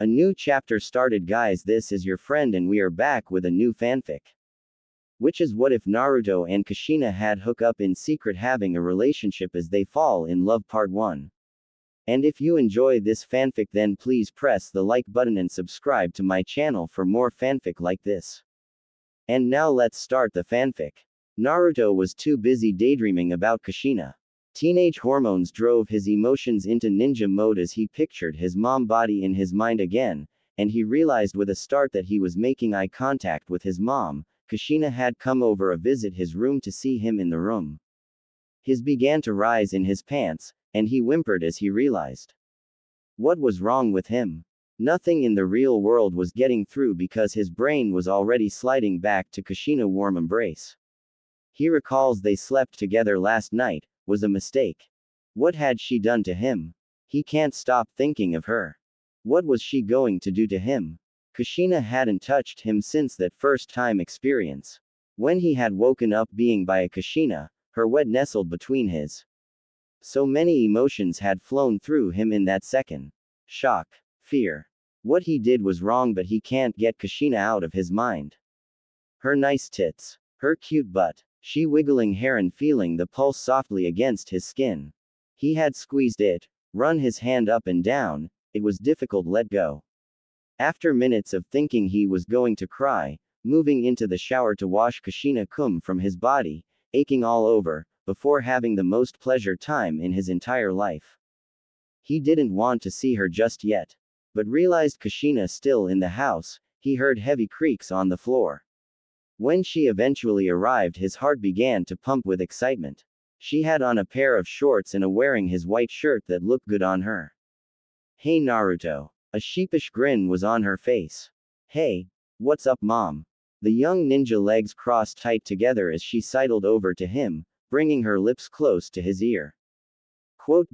A new chapter started, guys. This is your friend and we are back with a new fanfic. Which is what if Naruto and Kushina had hook up in secret, having a relationship as they fall in love, part 1. And if you enjoy this fanfic, then please press the like button and subscribe to my channel for more fanfic like this. And now let's start the fanfic. Naruto was too busy daydreaming about Kushina. Teenage hormones drove his emotions into ninja mode as he pictured his mom body in his mind again, and he realized with a start that he was making eye contact with his mom. Kushina had come over a visit his room to see him in the room. His began to rise in his pants, and he whimpered as he realized. What was wrong with him? Nothing in the real world was getting through because his brain was already sliding back to Kushina's warm embrace. He recalls they slept together last night, was a mistake. What had she done to him? He can't stop thinking of her. What was she going to do to him? Kushina hadn't touched him since that first time experience. When he had woken up being by a Kushina, her wet nestled between his. So many emotions had flown through him in that second. Shock. Fear. What he did was wrong, but he can't get Kushina out of his mind. Her nice tits. Her cute butt. She wiggling hair and feeling the pulse softly against his skin. He had squeezed it, run his hand up and down, it was difficult let go. After minutes of thinking he was going to cry, moving into the shower to wash Kushina cum from his body, aching all over, before having the most pleasure time in his entire life. He didn't want to see her just yet. But realized Kushina still in the house, he heard heavy creaks on the floor. When she eventually arrived, his heart began to pump with excitement. She had on a pair of shorts and wearing his white shirt that looked good on her. Hey Naruto. A sheepish grin was on her face. Hey, what's up mom? The young ninja legs crossed tight together as she sidled over to him, bringing her lips close to his ear. Quote.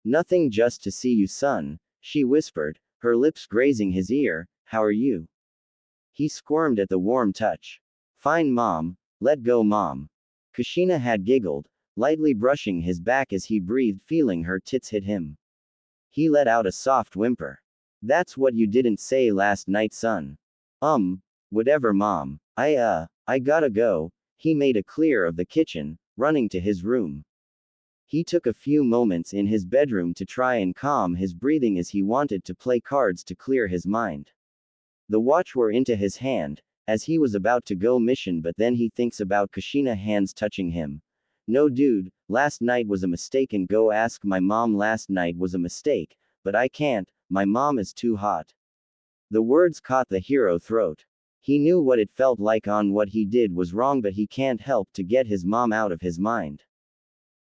Nothing, just to see you son, she whispered, her lips grazing his ear. How are you? He squirmed at the warm touch. Fine mom, let go mom. Kushina had giggled, lightly brushing his back as he breathed, feeling her tits hit him. He let out a soft whimper. That's what you didn't say last night son. Whatever mom. I gotta go. He made a clear of the kitchen, running to his room. He took a few moments in his bedroom to try and calm his breathing as he wanted to play cards to clear his mind. The watch were into his hand, as he was about to go mission, but then he thinks about Kushina hands touching him. No dude, last night was a mistake and go ask my mom. Last night was a mistake, but I can't, my mom is too hot. The words caught the hero throat. He knew what it felt like, on what he did was wrong, but he can't help to get his mom out of his mind.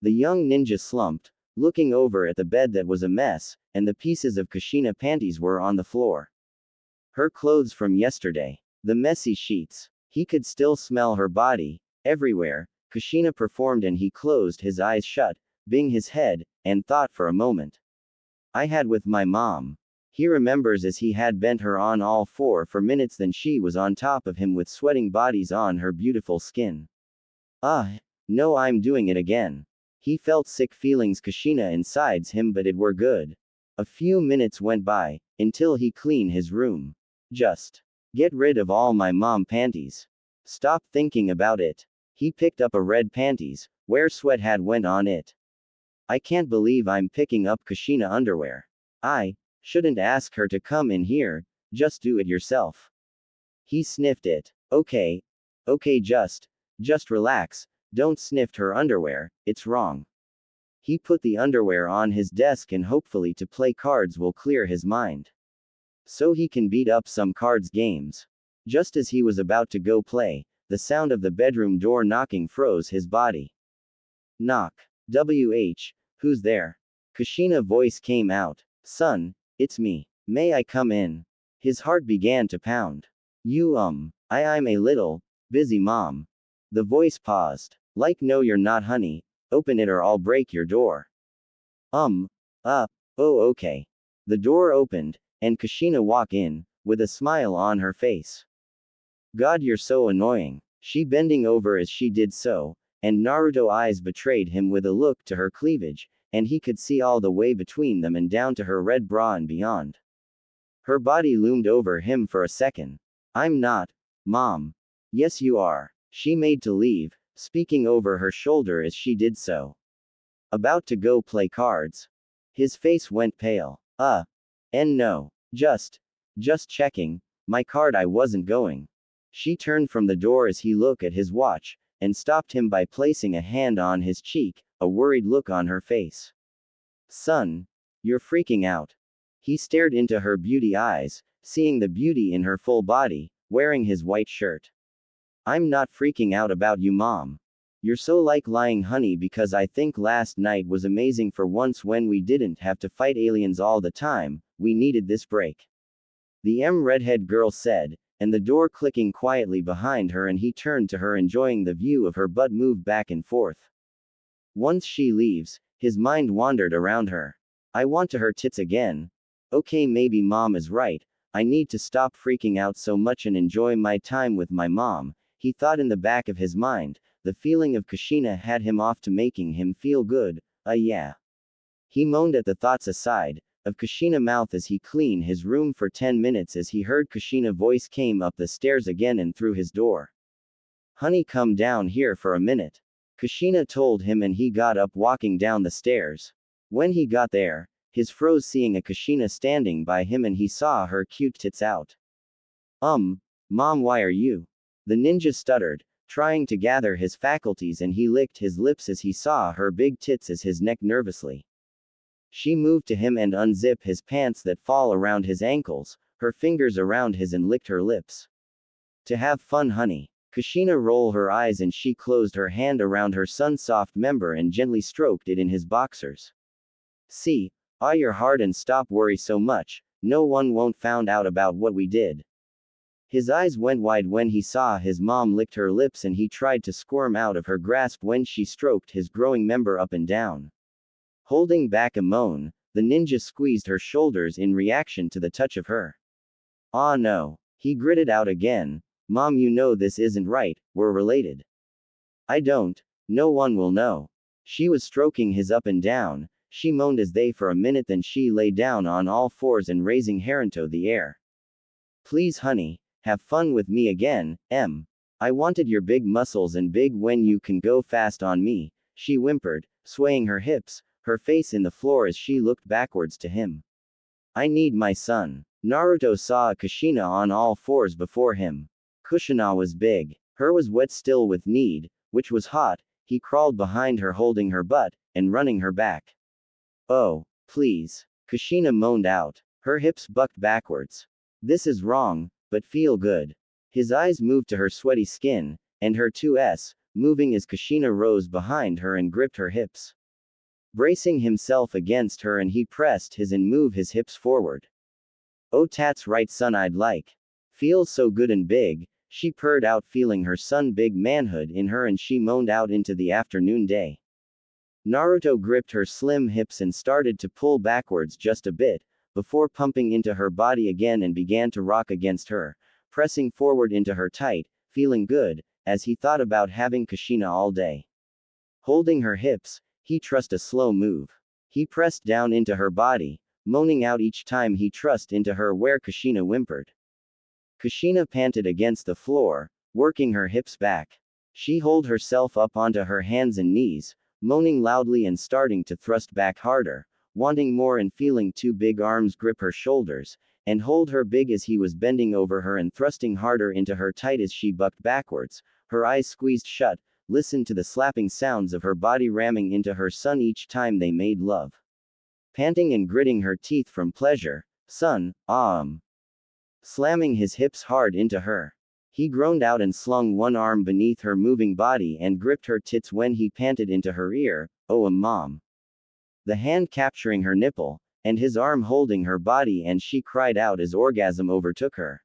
The young ninja slumped, looking over at the bed that was a mess, and the pieces of Kushina panties were on the floor. Her clothes from yesterday. The messy sheets. He could still smell her body, everywhere. Kushina performed and he closed his eyes shut, banged his head, and thought for a moment. I had with my mom. He remembers as he had bent her on all four for minutes, then she was on top of him with sweating bodies on her beautiful skin. No, I'm doing it again. He felt sick feelings Kushina insides him, but it were good. A few minutes went by, until he cleaned his room. Just get rid of all my mom panties. Stop thinking about it. He picked up a red panties, where sweat had went on it. I can't believe I'm picking up Kushina underwear. I shouldn't ask her to come in here, just do it yourself. He sniffed it. Okay, just relax, don't sniff her underwear, it's wrong. He put the underwear on his desk and hopefully to play cards will clear his mind. So he can beat up some cards games. Just as he was about to go play, the sound of the bedroom door knocking froze his body. Knock. Who's there? Kushina's voice came out. Son, it's me. May I come in? His heart began to pound. I'm a little busy mom. The voice paused. Like no you're not honey, open it or I'll break your door. Okay. The door opened, and Kushina walked in, with a smile on her face. God, you're so annoying. She bending over as she did so, and Naruto eyes betrayed him with a look to her cleavage, and he could see all the way between them and down to her red bra and beyond. Her body loomed over him for a second. I'm not. Mom. Yes, you are. She made to leave, speaking over her shoulder as she did so. About to go play cards. His face went pale. And no. Just checking. My card, I wasn't going. She turned from the door as he looked at his watch, and stopped him by placing a hand on his cheek, a worried look on her face. Son. You're freaking out. He stared into her beauty eyes, seeing the beauty in her full body, wearing his white shirt. I'm not freaking out about you, Mom. You're so like lying, honey, because I think last night was amazing for once when we didn't have to fight aliens all the time, we needed this break. The redhead girl said, and the door clicking quietly behind her, and he turned to her, enjoying the view of her butt move back and forth. Once she leaves, his mind wandered around her. I want to her tits again. Okay, maybe Mom is right. I need to stop freaking out so much and enjoy my time with my mom, he thought in the back of his mind. The feeling of Kushina had him off to making him feel good. Yeah. He moaned at the thoughts aside of Kushina mouth as he cleaned his room for 10 minutes as he heard Kushina voice came up the stairs again and through his door. Honey, come down here for a minute. Kushina told him, and he got up, walking down the stairs. When he got there, his froze seeing a Kushina standing by him, and he saw her cute tits out. Mom, why are you? The ninja stuttered, trying to gather his faculties, and he licked his lips as he saw her big tits as his neck nervously. She moved to him and unzipped his pants that fall around his ankles, her fingers around his, and licked her lips. To have fun, honey. Kushina rolled her eyes and she closed her hand around her son's soft member and gently stroked it in his boxers. See, you're hard and stop worry so much, no one won't found out about what we did. His eyes went wide when he saw his mom licked her lips, and he tried to squirm out of her grasp when she stroked his growing member up and down. Holding back a moan, the ninja squeezed her shoulders in reaction to the touch of her. Ah no. He gritted out again. Mom, you know this isn't right, we're related. I don't. No one will know. She was stroking his up and down. She moaned as they for a minute, then she lay down on all fours and raising her into the air. Please, honey, have fun with me again, I wanted your big muscles and big when you can go fast on me, she whimpered, swaying her hips, her face in the floor as she looked backwards to him. I need my son. Naruto saw a Kushina on all fours before him. Kushina was big. Her was wet still with need, which was hot. He crawled behind her holding her butt, and running her back. Oh, please. Kushina moaned out. Her hips bucked backwards. This is wrong, but feel good. His eyes moved to her sweaty skin, and her 2s, moving as Kushina rose behind her and gripped her hips. Bracing himself against her, and he pressed his and moved his hips forward. Oh, that's right, son, I'd like. Feels so good and big, she purred out, feeling her son big manhood in her, and she moaned out into the afternoon day. Naruto gripped her slim hips and started to pull backwards just a bit, before pumping into her body again and began to rock against her, pressing forward into her tight, feeling good, as he thought about having Kushina all day. Holding her hips, he trusted a slow move. He pressed down into her body, moaning out each time he thrust into her where Kushina whimpered. Kushina panted against the floor, working her hips back. She hauled herself up onto her hands and knees, moaning loudly and starting to thrust back harder, wanting more and feeling two big arms grip her shoulders, and hold her big as he was bending over her and thrusting harder into her tight as she bucked backwards, her eyes squeezed shut, listened to the slapping sounds of her body ramming into her son each time they made love. Panting and gritting her teeth from pleasure, son, slamming his hips hard into her. He groaned out and slung one arm beneath her moving body and gripped her tits when he panted into her ear, oh, mom. The hand capturing her nipple, and his arm holding her body, and she cried out as orgasm overtook her.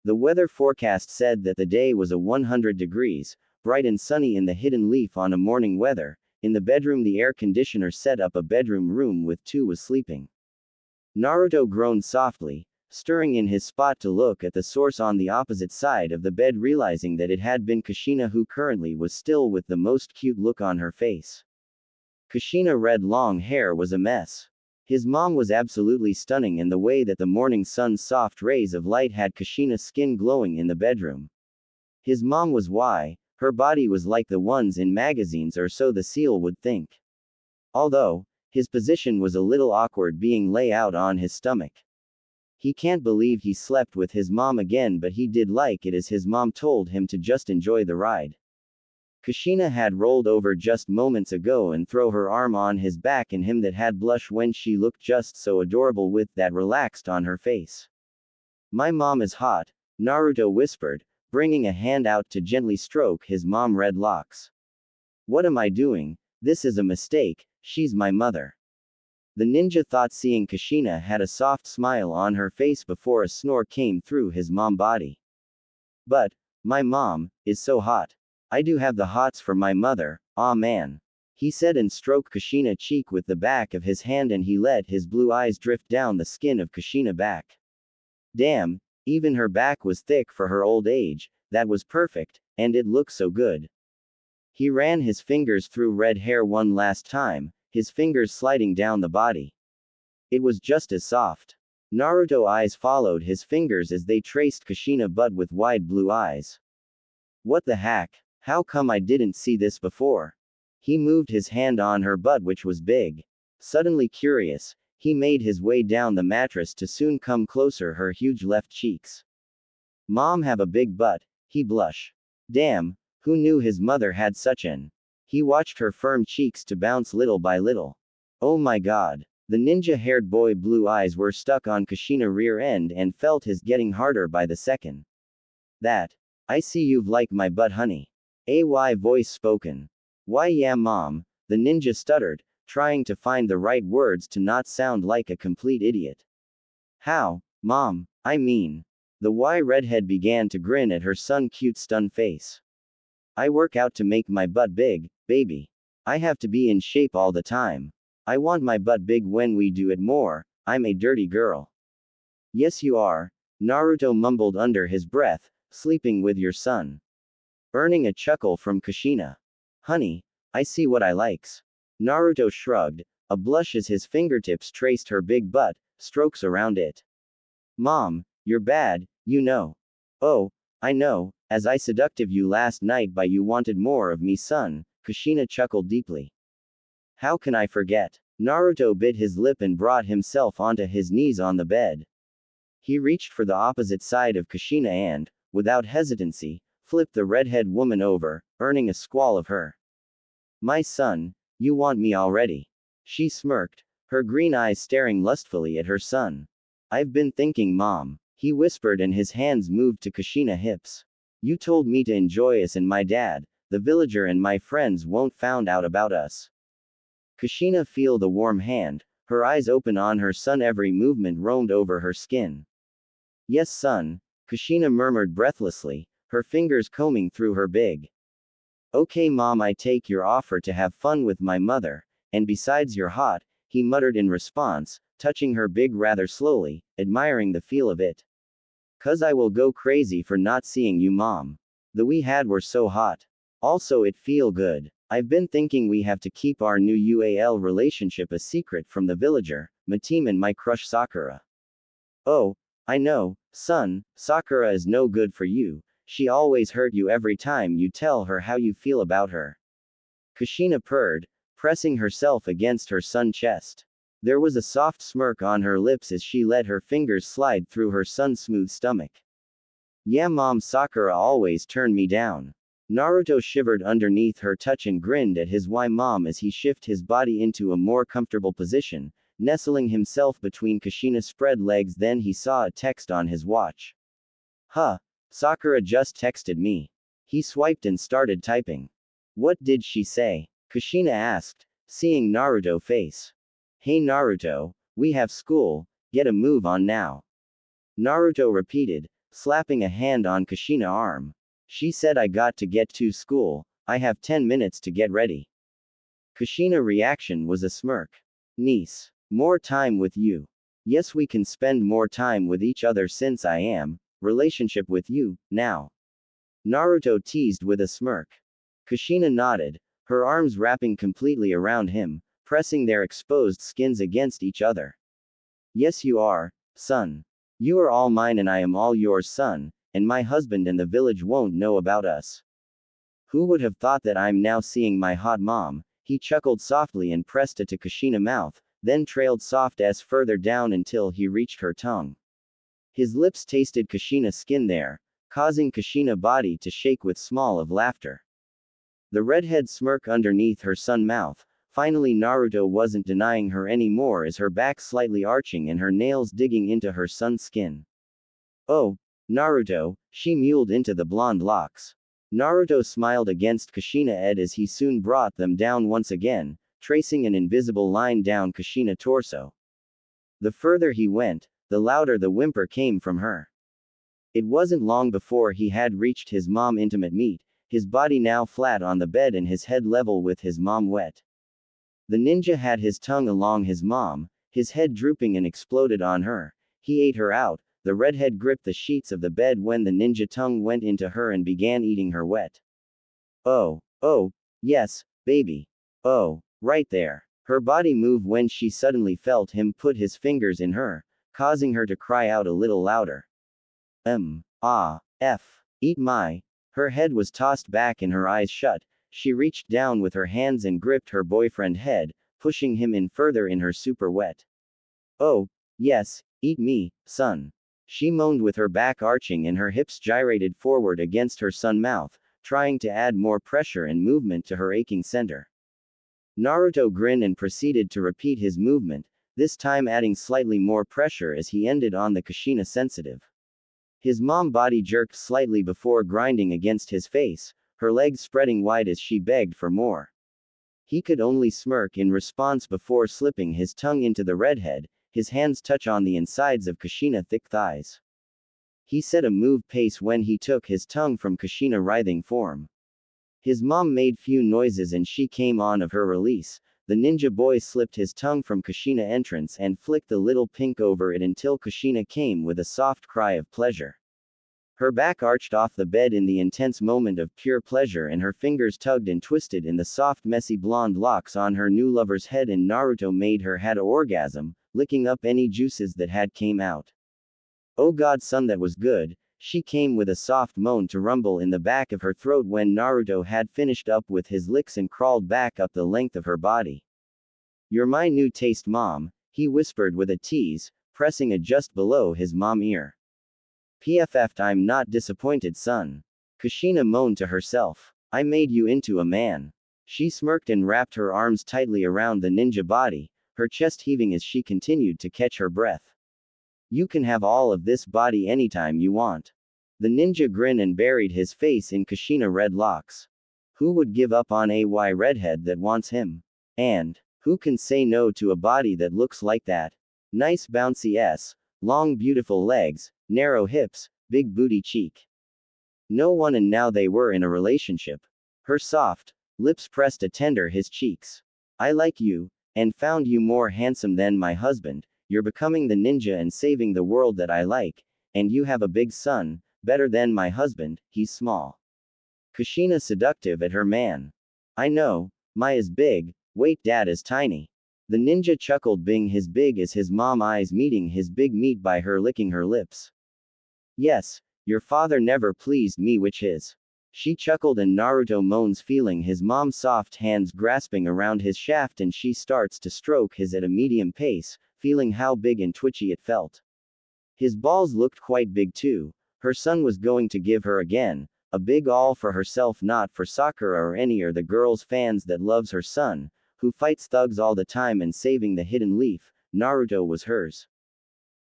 The weather forecast said that the day was 100 degrees, bright and sunny in the hidden leaf on a morning weather. In the bedroom, the air conditioner set up a bedroom room with two was sleeping. Naruto groaned softly, stirring in his spot to look at the source on the opposite side of the bed, realizing that it had been Kushina, who currently was still with the most cute look on her face. Kushina red long hair was a mess. His mom was absolutely stunning in the way that the morning sun's soft rays of light had Kushina's skin glowing in the bedroom. His mom was her body was like the ones in magazines, or so the seal would think. Although, his position was a little awkward being lay out on his stomach. He can't believe he slept with his mom again, but he did like it as his mom told him to just enjoy the ride. Kushina had rolled over just moments ago and throw her arm on his back, and him that had blush when she looked just so adorable with that relaxed on her face. My mom is hot, Naruto whispered, bringing a hand out to gently stroke his mom red locks. What am I doing? This is a mistake, she's my mother. The ninja thought, seeing Kushina had a soft smile on her face before a snore came through his mom body. But, my mom, is so hot. I do have the hots for my mother, aw man. He said and stroked Kushina cheek with the back of his hand, and he let his blue eyes drift down the skin of Kushina back. Damn, even her back was thick for her old age, that was perfect, and it looked so good. He ran his fingers through red hair one last time, his fingers sliding down the body. It was just as soft. Naruto eyes followed his fingers as they traced Kushina butt with wide blue eyes. What the heck? How come I didn't see this before? He moved his hand on her butt, which was big. Suddenly curious, he made his way down the mattress to soon come closer her huge left cheeks. Mom have a big butt, he blush. Damn, who knew his mother had such an? He watched her firm cheeks to bounce little by little. Oh my god. The ninja-haired boy blue eyes were stuck on Kushina rear end and felt his getting harder by the second. That. I see you've like my butt, honey. AY voice spoken. Why yeah mom, the ninja stuttered, trying to find the right words to not sound like a complete idiot. How, mom, I mean. The redhead began to grin at her son cute stunned face. I work out to make my butt big, baby. I have to be in shape all the time. I want my butt big when we do it more, I'm a dirty girl. Yes you are, Naruto mumbled under his breath, sleeping with your son. Earning a chuckle from Kushina. Honey, I see what I likes. Naruto shrugged, a blush as his fingertips traced her big butt, strokes around it. Mom, you're bad, you know. Oh, I know, as I seductive you last night by you wanted more of me son, Kushina chuckled deeply. How can I forget? Naruto bit his lip and brought himself onto his knees on the bed. He reached for the opposite side of Kushina and, without hesitancy, flipped the redhead woman over, earning a squall of her. My son, you want me already? She smirked, her green eyes staring lustfully at her son. I've been thinking mom, he whispered and his hands moved to Kushina's hips. You told me to enjoy us and my dad, the villager and my friends won't found out about us. Kushina feel the warm hand, her eyes open on her son, every movement roamed over her skin. Yes son, Kushina murmured breathlessly, her fingers combing through her big. Okay mom, I take your offer to have fun with my mother, and besides you're hot, he muttered in response, touching her big rather slowly, admiring the feel of it. 'Cause I will go crazy for not seeing you mom. The we had were so hot. Also it feel good. I've been thinking we have to keep our new UAL relationship a secret from the villager, Matim and my crush Sakura. Oh, I know, son, Sakura is no good for you, she always hurt you every time you tell her how you feel about her. Kushina purred, pressing herself against her son's chest. There was a soft smirk on her lips as she let her fingers slide through her son's smooth stomach. Yeah mom, Sakura always turned me down. Naruto shivered underneath her touch and grinned at his why mom as he shifted his body into a more comfortable position, nestling himself between Kushina's spread legs. Then he saw a text on his watch. Huh, Sakura just texted me. He swiped and started typing. What did she say? Kushina asked, seeing Naruto's face. Hey Naruto, we have school, get a move on now. Naruto repeated, slapping a hand on Kushina's arm. She said I got to get to school, I have 10 minutes to get ready. Kushina's reaction was a smirk. Niece, more time with you. Yes, we can spend more time with each other since I am, relationship with you, now. Naruto teased with a smirk. Kushina nodded, her arms wrapping completely around him, pressing their exposed skins against each other. Yes, you are, son. You are all mine and I am all yours, son, and my husband and the village won't know about us. Who would have thought that I'm now seeing my hot mom? He chuckled softly and pressed it to Kushina's mouth, then trailed soft s further down until he reached her tongue. His lips tasted Kushina's skin there, causing Kushina's body to shake with small of laughter. The redhead smirk underneath her sun mouth. Finally Naruto wasn't denying her anymore as her back slightly arching and her nails digging into her son's skin. Oh, Naruto, she mewed into the blonde locks. Naruto smiled against Kushina's head as he soon brought them down once again, tracing an invisible line down Kushina's torso. The further he went, the louder the whimper came from her. It wasn't long before he had reached his mom's intimate meat, his body now flat on the bed and his head level with his mom wet. The ninja had his tongue along his mom, his head drooping and exploded on her. He ate her out. The redhead gripped the sheets of the bed when the ninja tongue went into her and began eating her wet. Oh, yes, baby. Oh, right there. Her body moved when she suddenly felt him put his fingers in her, causing her to cry out a little louder. Eat my. Her head was tossed back and her eyes shut. She reached down with her hands and gripped her boyfriend's head, pushing him in further in her super wet. Oh, yes, eat me, son. She moaned with her back arching and her hips gyrated forward against her son's mouth, trying to add more pressure and movement to her aching center. Naruto grinned and proceeded to repeat his movement, this time adding slightly more pressure as he ended on the Kushina sensitive. His mom body jerked slightly before grinding against his face, her legs spreading wide as she begged for more. He could only smirk in response before slipping his tongue into the redhead, his hands touch on the insides of Kushina's thick thighs. He set a move pace when he took his tongue from Kushina's writhing form. His mom made few noises and she came on of her release. The ninja boy slipped his tongue from Kushina's entrance and flicked the little pink over it until Kushina came with a soft cry of pleasure. Her back arched off the bed in the intense moment of pure pleasure and her fingers tugged and twisted in the soft messy blonde locks on her new lover's head and Naruto made her had an orgasm, licking up any juices that had came out. Oh god son that was good, she came with a soft moan to rumble in the back of her throat when Naruto had finished up with his licks and crawled back up the length of her body. You're my new taste mom, he whispered with a tease, pressing it just below his mom's ear. PFF'd I'm not disappointed son. Kushina moaned to herself. I made you into a man. She smirked and wrapped her arms tightly around the ninja body, her chest heaving as she continued to catch her breath. You can have all of this body anytime you want. The ninja grinned and buried his face in Kushina's red locks. Who would give up on a redhead that wants him? And who can say no to a body that looks like that? Nice bouncy s, long beautiful legs, narrow hips, big booty cheek. No one and now they were in a relationship. Her soft lips pressed a tender his cheeks. I like you, and found you more handsome than my husband, you're becoming the ninja and saving the world that I like, and you have a big son, better than my husband, he's small. Kushina seductive at her man. I know, my is big, wait dad is tiny. The ninja chuckled being his big as his mom eyes meeting his big meat by her licking her lips. Yes, your father never pleased me which is. She chuckled and Naruto moans feeling his mom's soft hands grasping around his shaft and she starts to stroke his at a medium pace, feeling how big and twitchy it felt. His balls looked quite big too. Her son was going to give her again, a big all for herself not for Sakura or any or the girl's fans that loves her son, who fights thugs all the time and saving the hidden leaf, Naruto was hers.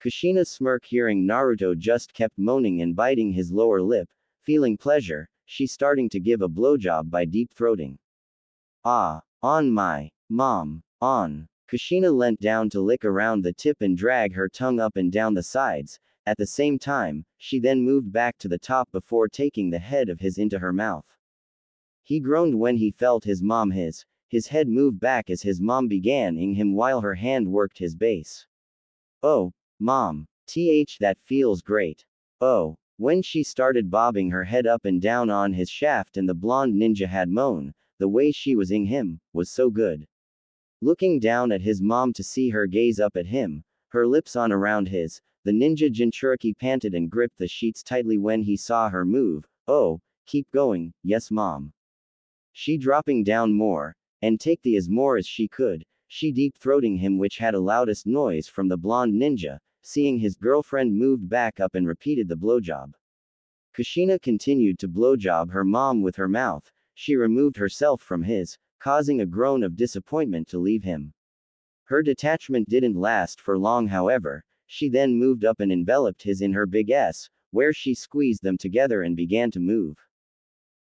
Kushina's smirk hearing Naruto just kept moaning and biting his lower lip, feeling pleasure, she starting to give a blowjob by deep throating. Ah, on my, mom, on. Kushina leant down to lick around the tip and drag her tongue up and down the sides, at the same time, she then moved back to the top before taking the head of his into her mouth. He groaned when he felt his mom his head moved back as his mom began ing him while her hand worked his base. Oh, mom. That feels great. Oh. When she started bobbing her head up and down on his shaft and the blonde ninja had moan, the way she was ing him, was so good. Looking down at his mom to see her gaze up at him, her lips on around his, the ninja Jinchuriki panted and gripped the sheets tightly when he saw her move. Oh, keep going, yes mom. She dropping down more, and take the as more as she could, she deep-throating him which had a loudest noise from the blonde ninja, seeing his girlfriend moved back up and repeated the blowjob. Kushina continued to blowjob her mom with her mouth, she removed herself from his, causing a groan of disappointment to leave him. Her detachment didn't last for long however, she then moved up and enveloped his in her big S, where she squeezed them together and began to move.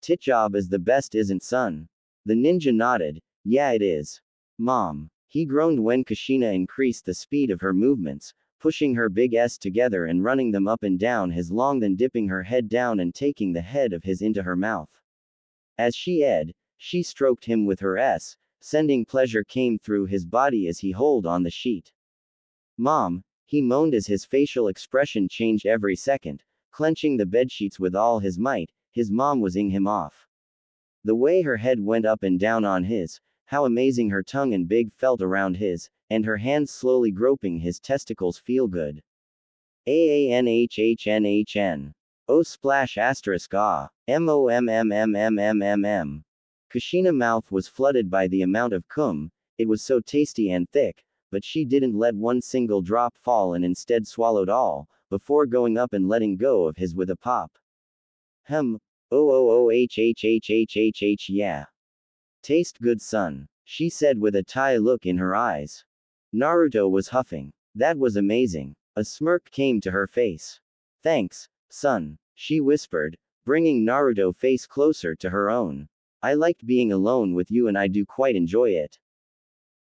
Tit job is the best isn't son? The ninja nodded, yeah it is. Mom. He groaned when Kushina increased the speed of her movements, pushing her big S together and running them up and down his long then dipping her head down and taking the head of his into her mouth. As she stroked him with her S, sending pleasure came through his body as he hold on the sheet. Mom, he moaned as his facial expression changed every second, clenching the bedsheets with all his might, his mom was ing him off. The way her head went up and down on his, how amazing her tongue and big felt around his, and her hands slowly groping his testicles feel good. AANHHNHN. Oh splash asterisk ah. MOMMMMMMM. Kushina mouth was flooded by the amount of cum, it was so tasty and thick, but she didn't let one single drop fall and instead swallowed all, before going up and letting go of his with a pop. Oh yeah. Taste good son, she said with a Thai look in her eyes. Naruto was huffing. That was amazing. A smirk came to her face. Thanks, son, she whispered, bringing Naruto's face closer to her own. I liked being alone with you and I do quite enjoy it.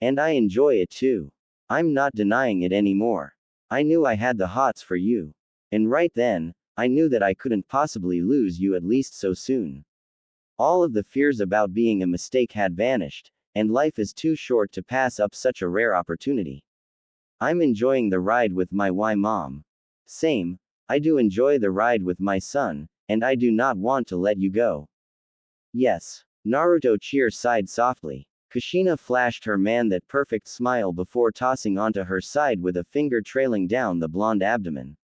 And I enjoy it too. I'm not denying it anymore. I knew I had the hots for you. And right then, I knew that I couldn't possibly lose you at least so soon. All of the fears about being a mistake had vanished, and life is too short to pass up such a rare opportunity. I'm enjoying the ride with my mom. Same, I do enjoy the ride with my son, and I do not want to let you go. Yes. Naruto sighed softly. Kushina flashed her man that perfect smile before tossing onto her side with a finger trailing down the blonde abdomen.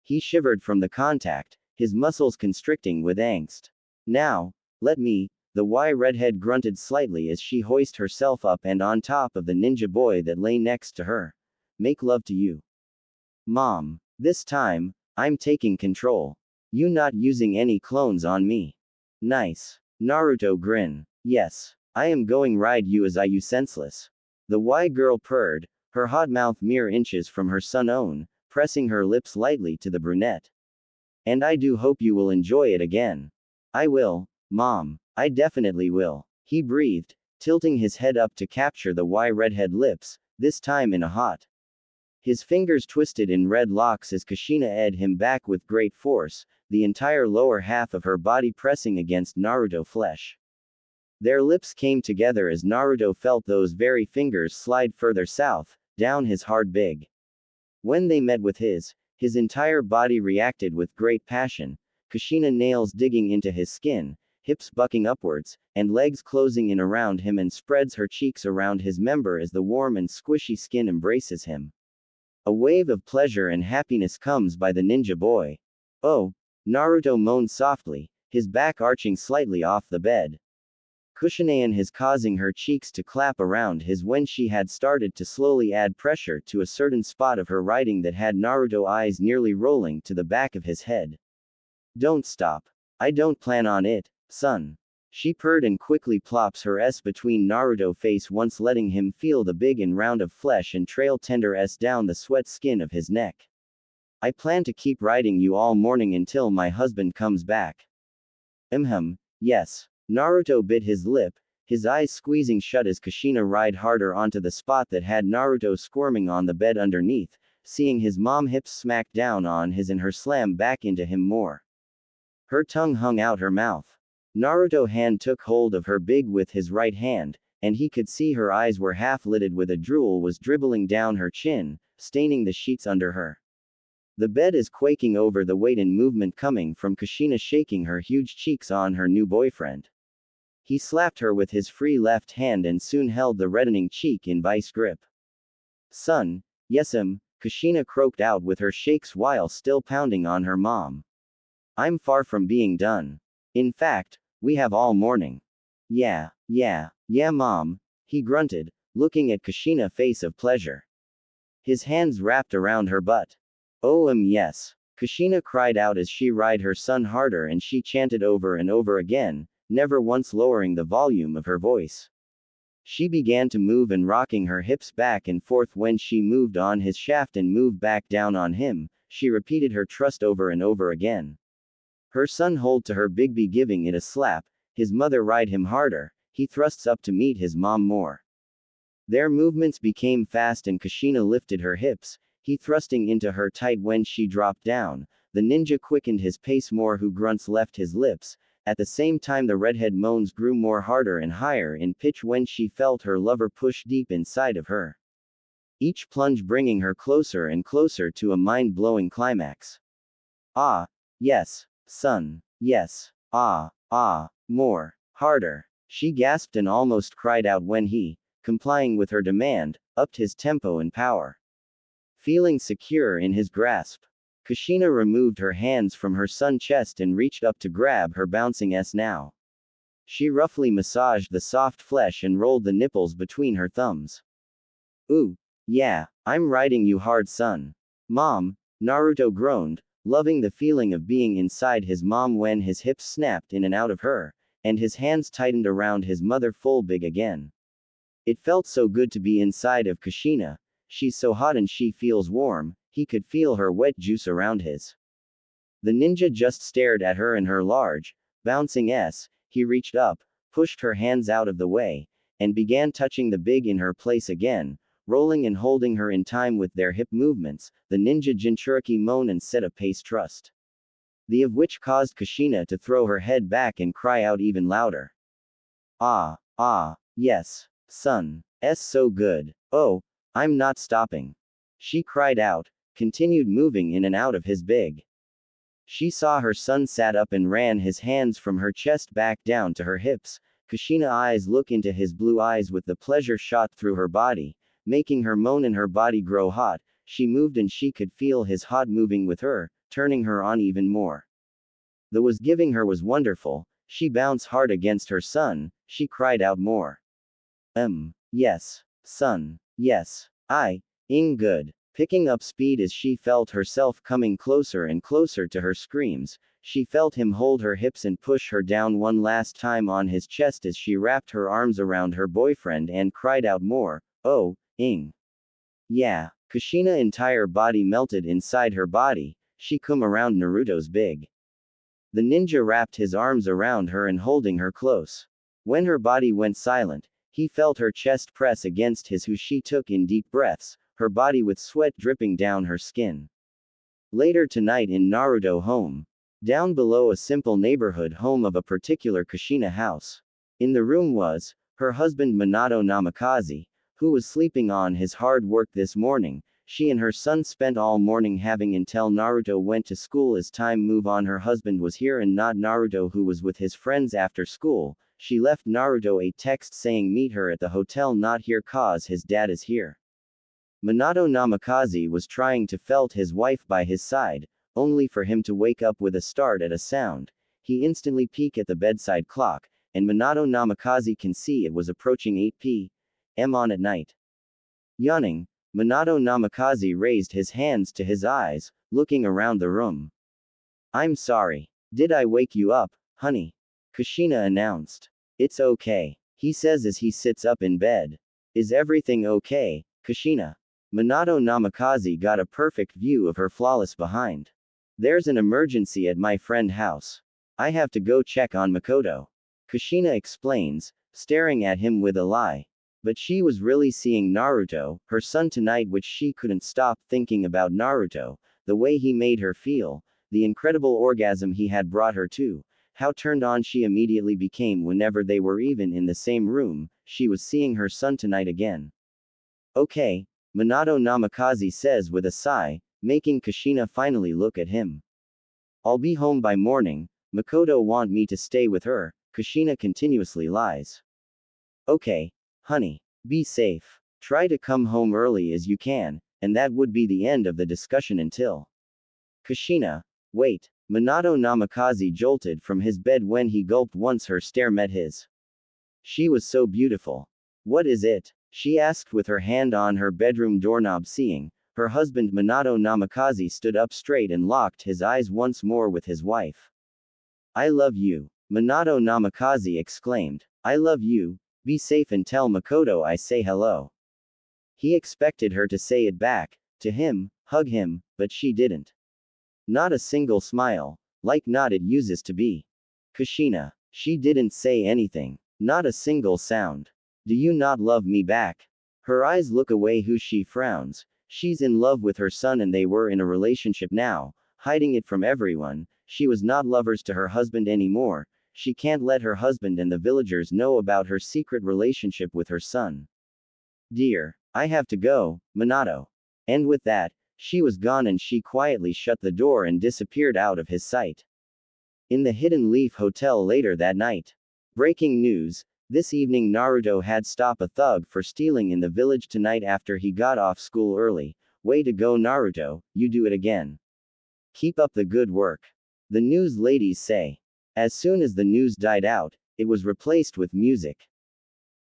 He shivered from the contact, his muscles constricting with angst. Now, let me, the redhead grunted slightly as she hoisted herself up and on top of the ninja boy that lay next to her. Make love to you. Mom, this time, I'm taking control. You not using any clones on me. Nice. Naruto grin. Yes. I am going ride you as I you senseless. The girl purred, her hot mouth mere inches from her son's own, pressing her lips lightly to the brunette. And I do hope you will enjoy it again. I will, Mom. I definitely will. He breathed, tilting his head up to capture the redhead lips, this time in a hot. His fingers twisted in red locks as Kushina ed him back with great force, the entire lower half of her body pressing against Naruto's flesh. Their lips came together as Naruto felt those very fingers slide further south, down his hard big. When they met with his entire body reacted with great passion, Kushina nails digging into his skin, hips bucking upwards, and legs closing in around him and spreads her cheeks around his member as the warm and squishy skin embraces him. A wave of pleasure and happiness comes by the ninja boy. Oh, Naruto moaned softly, his back arching slightly off the bed. Kushina his causing her cheeks to clap around his when she had started to slowly add pressure to a certain spot of her riding that had Naruto eyes nearly rolling to the back of his head. Don't stop. I don't plan on it, son. She purred and quickly plops her S between Naruto face once letting him feel the big and round of flesh and trail tender S down the sweat skin of his neck. I plan to keep riding you all morning until my husband comes back. Yes. Naruto bit his lip, his eyes squeezing shut as Kushina ride harder onto the spot that had Naruto squirming on the bed underneath, seeing his mom hips smack down on his and her slam back into him more. Her tongue hung out her mouth. Naruto hand took hold of her big with his right hand, and he could see her eyes were half-lidded with a drool was dribbling down her chin, staining the sheets under her. The bed is quaking over the weight and movement coming from Kushina shaking her huge cheeks on her new boyfriend. He slapped her with his free left hand and soon held the reddening cheek in vice grip. Son, yes'm, Kushina croaked out with her shakes while still pounding on her mom. I'm far from being done. In fact, we have all morning. Yeah, mom, he grunted, looking at Kushina's face of pleasure. His hands wrapped around her butt. Oh yes. Kushina cried out as she ride her son harder and she chanted over and over again, never once lowering the volume of her voice. She began to move and rocking her hips back and forth when she moved on his shaft and moved back down on him, she repeated her trust over and over again. Her son hold to her Bigby giving it a slap, his mother ride him harder, he thrusts up to meet his mom more. Their movements became fast and Kushina lifted her hips, he thrusting into her tight when she dropped down, the ninja quickened his pace more who grunts left his lips, at the same time the redhead moans grew more harder and higher in pitch when she felt her lover push deep inside of her. Each plunge bringing her closer and closer to a mind-blowing climax. Ah, yes, son, yes, more, harder. She gasped and almost cried out when he, complying with her demand, upped his tempo and power. Feeling secure in his grasp, Kushina removed her hands from her son's chest and reached up to grab her bouncing s now. She roughly massaged the soft flesh and rolled the nipples between her thumbs. Ooh, yeah, I'm riding you hard son. Mom, Naruto groaned, loving the feeling of being inside his mom when his hips snapped in and out of her, and his hands tightened around his mother full big again. It felt so good to be inside of Kushina, she's so hot and she feels warm, he could feel her wet juice around his. The ninja just stared at her and her large, bouncing s, he reached up, pushed her hands out of the way, and began touching the big in her place again, rolling and holding her in time with their hip movements, the ninja Jinchuriki moan and set a pace trust. The of which caused Kushina to throw her head back and cry out even louder. Yes, son, s so good, oh, I'm not stopping. She cried out, continued moving in and out of his big. She saw her son sat up and ran his hands from her chest back down to her hips, Kushina's eyes look into his blue eyes with the pleasure shot through her body, making her moan and her body grow hot, she moved and she could feel his hot moving with her, turning her on even more. The was giving her was wonderful, she bounced hard against her son, she cried out more. Yes, son, yes, good. Picking up speed as she felt herself coming closer and closer to her screams, she felt him hold her hips and push her down one last time on his chest as she wrapped her arms around her boyfriend and cried out more, oh, yeah, Kushina's entire body melted inside her body, she come around Naruto's big. The ninja wrapped his arms around her and holding her close. When her body went silent, he felt her chest press against his who she took in deep breaths, her body with sweat dripping down her skin. Later tonight in Naruto home. Down below a simple neighborhood home of a particular Kushina house. In the room was, her husband Minato Namikaze, who was sleeping on his hard work this morning. She and her son spent all morning having until Naruto went to school as time move on. Her husband was here and not Naruto who was with his friends after school. She left Naruto a text saying meet her at the hotel not here cause his dad is here. Minato Namikaze was trying to felt his wife by his side, only for him to wake up with a start at a sound. He instantly peeked at the bedside clock, and Minato Namikaze can see it was approaching 8 p.m. on at night. Yawning, Minato Namikaze raised his hands to his eyes, looking around the room. I'm sorry. Did I wake you up, honey? Kushina announced. It's okay, he says as he sits up in bed. Is everything okay, Kushina? Minato Namikaze got a perfect view of her flawless behind. There's an emergency at my friend's house. I have to go check on Makoto. Kushina explains, staring at him with a lie. But she was really seeing Naruto, her son tonight, which she couldn't stop thinking about Naruto, the way he made her feel, the incredible orgasm he had brought her to, how turned on she immediately became whenever they were even in the same room, she was seeing her son tonight again. Okay, Minato Namikaze says with a sigh, making Kushina finally look at him. I'll be home by morning, Makoto want me to stay with her, Kushina continuously lies. Okay, honey. Be safe. Try to come home early as you can, and that would be the end of the discussion until. Kushina. Wait. Minato Namikaze jolted from his bed when he gulped once her stare met his. She was so beautiful. What is it? She asked with her hand on her bedroom doorknob, seeing her husband Minato Namikaze stood up straight and locked his eyes once more with his wife. I love you. Minato Namikaze exclaimed. I love you. Be safe and tell Makoto I say hello. He expected her to say it back, to him, hug him, but she didn't. Not a single smile, like not it uses to be. Kushina. She didn't say anything. Not a single sound. Do you not love me back? Her eyes look away who she frowns. She's in love with her son and they were in a relationship now, hiding it from everyone. She was not lovers to her husband anymore. She can't let her husband and the villagers know about her secret relationship with her son. Dear, I have to go, Minato. And with that, she was gone and she quietly shut the door and disappeared out of his sight. In the Hidden Leaf Hotel later that night. Breaking news. This evening Naruto had stopped a thug for stealing in the village tonight after he got off school early. Way to go Naruto, you do it again. Keep up the good work. The news ladies say. As soon as the news died out, it was replaced with music.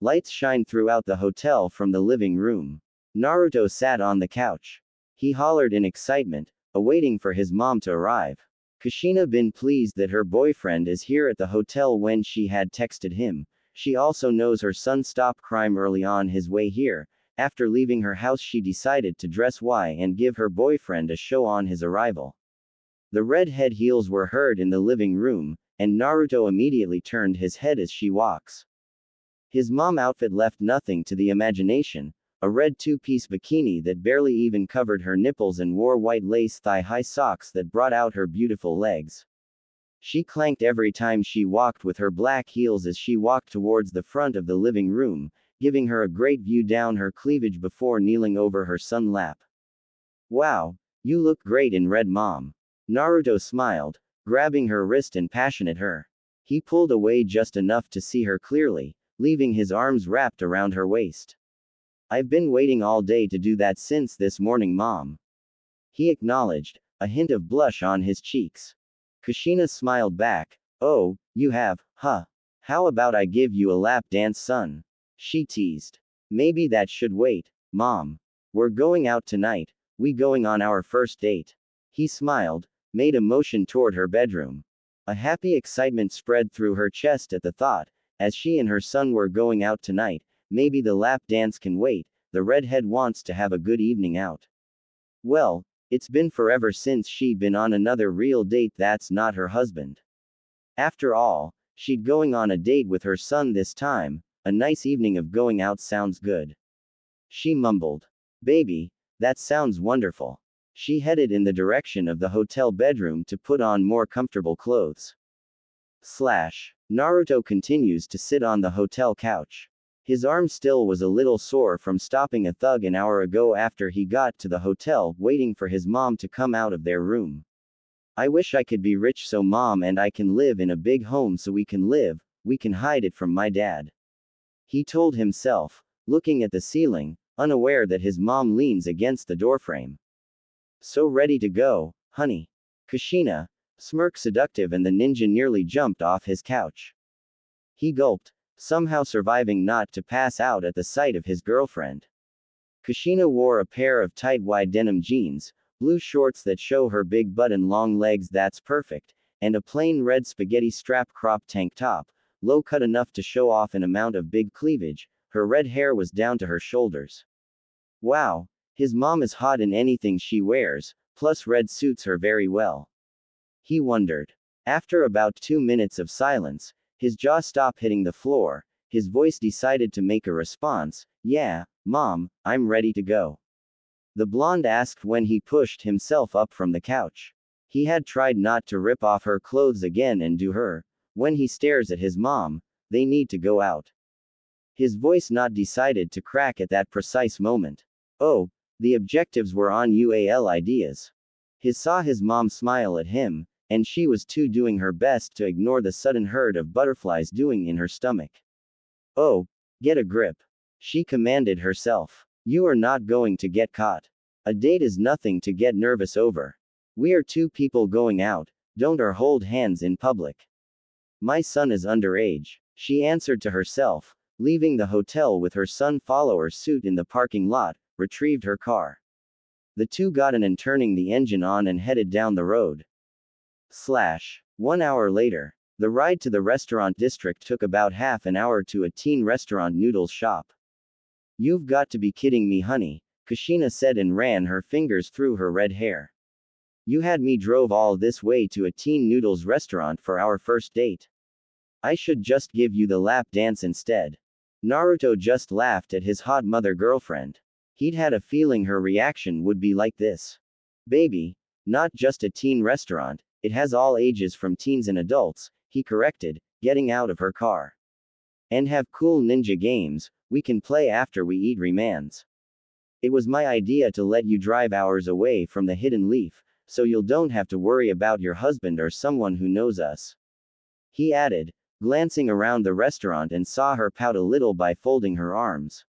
Lights shined throughout the hotel from the living room. Naruto sat on the couch. He hollered in excitement, awaiting for his mom to arrive. Kushina been pleased that her boyfriend is here at the hotel when she had texted him. She also knows her son stopped crime early on his way here. After leaving her house she decided to dress and give her boyfriend a show on his arrival. The red head heels were heard in the living room, and Naruto immediately turned his head as she walks. His mom outfit left nothing to the imagination, a red two-piece bikini that barely even covered her nipples and wore white lace thigh-high socks that brought out her beautiful legs. She clanked every time she walked with her black heels as she walked towards the front of the living room, giving her a great view down her cleavage before kneeling over her son's lap. Wow, you look great in red mom. Naruto smiled, grabbing her wrist and passionate her. He pulled away just enough to see her clearly, leaving his arms wrapped around her waist. I've been waiting all day to do that since this morning mom. He acknowledged, a hint of blush on his cheeks. Kushina smiled back. Oh, you have, huh? How about I give you a lap dance son? She teased. Maybe that should wait, mom. We're going out tonight, we going on our first date. He smiled, made a motion toward her bedroom. A happy excitement spread through her chest at the thought, as she and her son were going out tonight. Maybe the lap dance can wait, the redhead wants to have a good evening out. Well, it's been forever since she'd been on another real date that's not her husband. After all, she'd going on a date with her son this time. A nice evening of going out sounds good. She mumbled. Baby, that sounds wonderful. She headed in the direction of the hotel bedroom to put on more comfortable clothes. Naruto continues to sit on the hotel couch. His arm still was a little sore from stopping a thug an hour ago after he got to the hotel, waiting for his mom to come out of their room. I wish I could be rich so mom and I can live in a big home so we can hide it from my dad. He told himself, looking at the ceiling, unaware that his mom leans against the doorframe. So ready to go, honey. Kushina smirked seductive and the ninja nearly jumped off his couch. He gulped, somehow surviving not to pass out at the sight of his girlfriend. Kushina wore a pair of tight wide denim jeans, blue shorts that show her big butt and long legs that's perfect, and a plain red spaghetti strap crop tank top, low cut enough to show off an amount of big cleavage. Her red hair was down to her shoulders. Wow, his mom is hot in anything she wears, plus red suits her very well. He wondered. After about 2 minutes of silence, his jaw stopped hitting the floor. His voice decided to make a response. Yeah, mom, I'm ready to go. The blonde asked when he pushed himself up from the couch. He had tried not to rip off her clothes again and do her. When he stares at his mom, they need to go out. His voice not decided to crack at that precise moment. Oh, the objectives were on UAL ideas. He saw his mom smile at him, and she was too doing her best to ignore the sudden herd of butterflies doing in her stomach. Oh, get a grip. She commanded herself. You are not going to get caught. A date is nothing to get nervous over. We are two people going out, don't or hold hands in public. My son is underage, she answered to herself, leaving the hotel with her son follower suit in the parking lot, retrieved her car. The two got in and turning the engine on and headed down the road. 1 hour later. The ride to the restaurant district took about half an hour to a teen restaurant noodles shop. You've got to be kidding me, honey, Kushina said and ran her fingers through her red hair. You had me drove all this way to a teen noodles restaurant for our first date. I should just give you the lap dance instead. Naruto just laughed at his hot mother girlfriend. He'd had a feeling her reaction would be like this. Baby, not just a teen restaurant, it has all ages from teens and adults, he corrected, getting out of her car. And have cool ninja games, we can play after we eat remans. It was my idea to let you drive hours away from the hidden leaf, so you'll don't have to worry about your husband or someone who knows us. He added, glancing around the restaurant and saw her pout a little by folding her arms.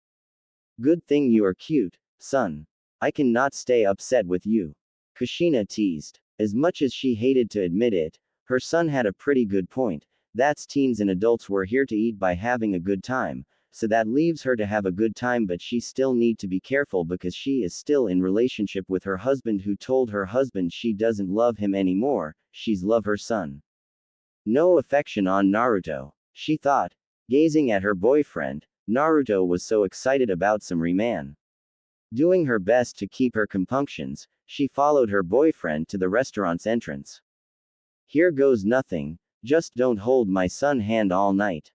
Good thing you are cute, son. I cannot stay upset with you. Kushina teased. As much as she hated to admit it, her son had a pretty good point. That's teens and adults were here to eat by having a good time, so that leaves her to have a good time, but she still need to be careful because she is still in relationship with her husband who told her husband she doesn't love him anymore, she's love her son. No affection on Naruto, she thought, gazing at her boyfriend. Naruto was so excited about some reman. Doing her best to keep her compunctions, she followed her boyfriend to the restaurant's entrance. Here goes nothing, just don't hold my son hand all night.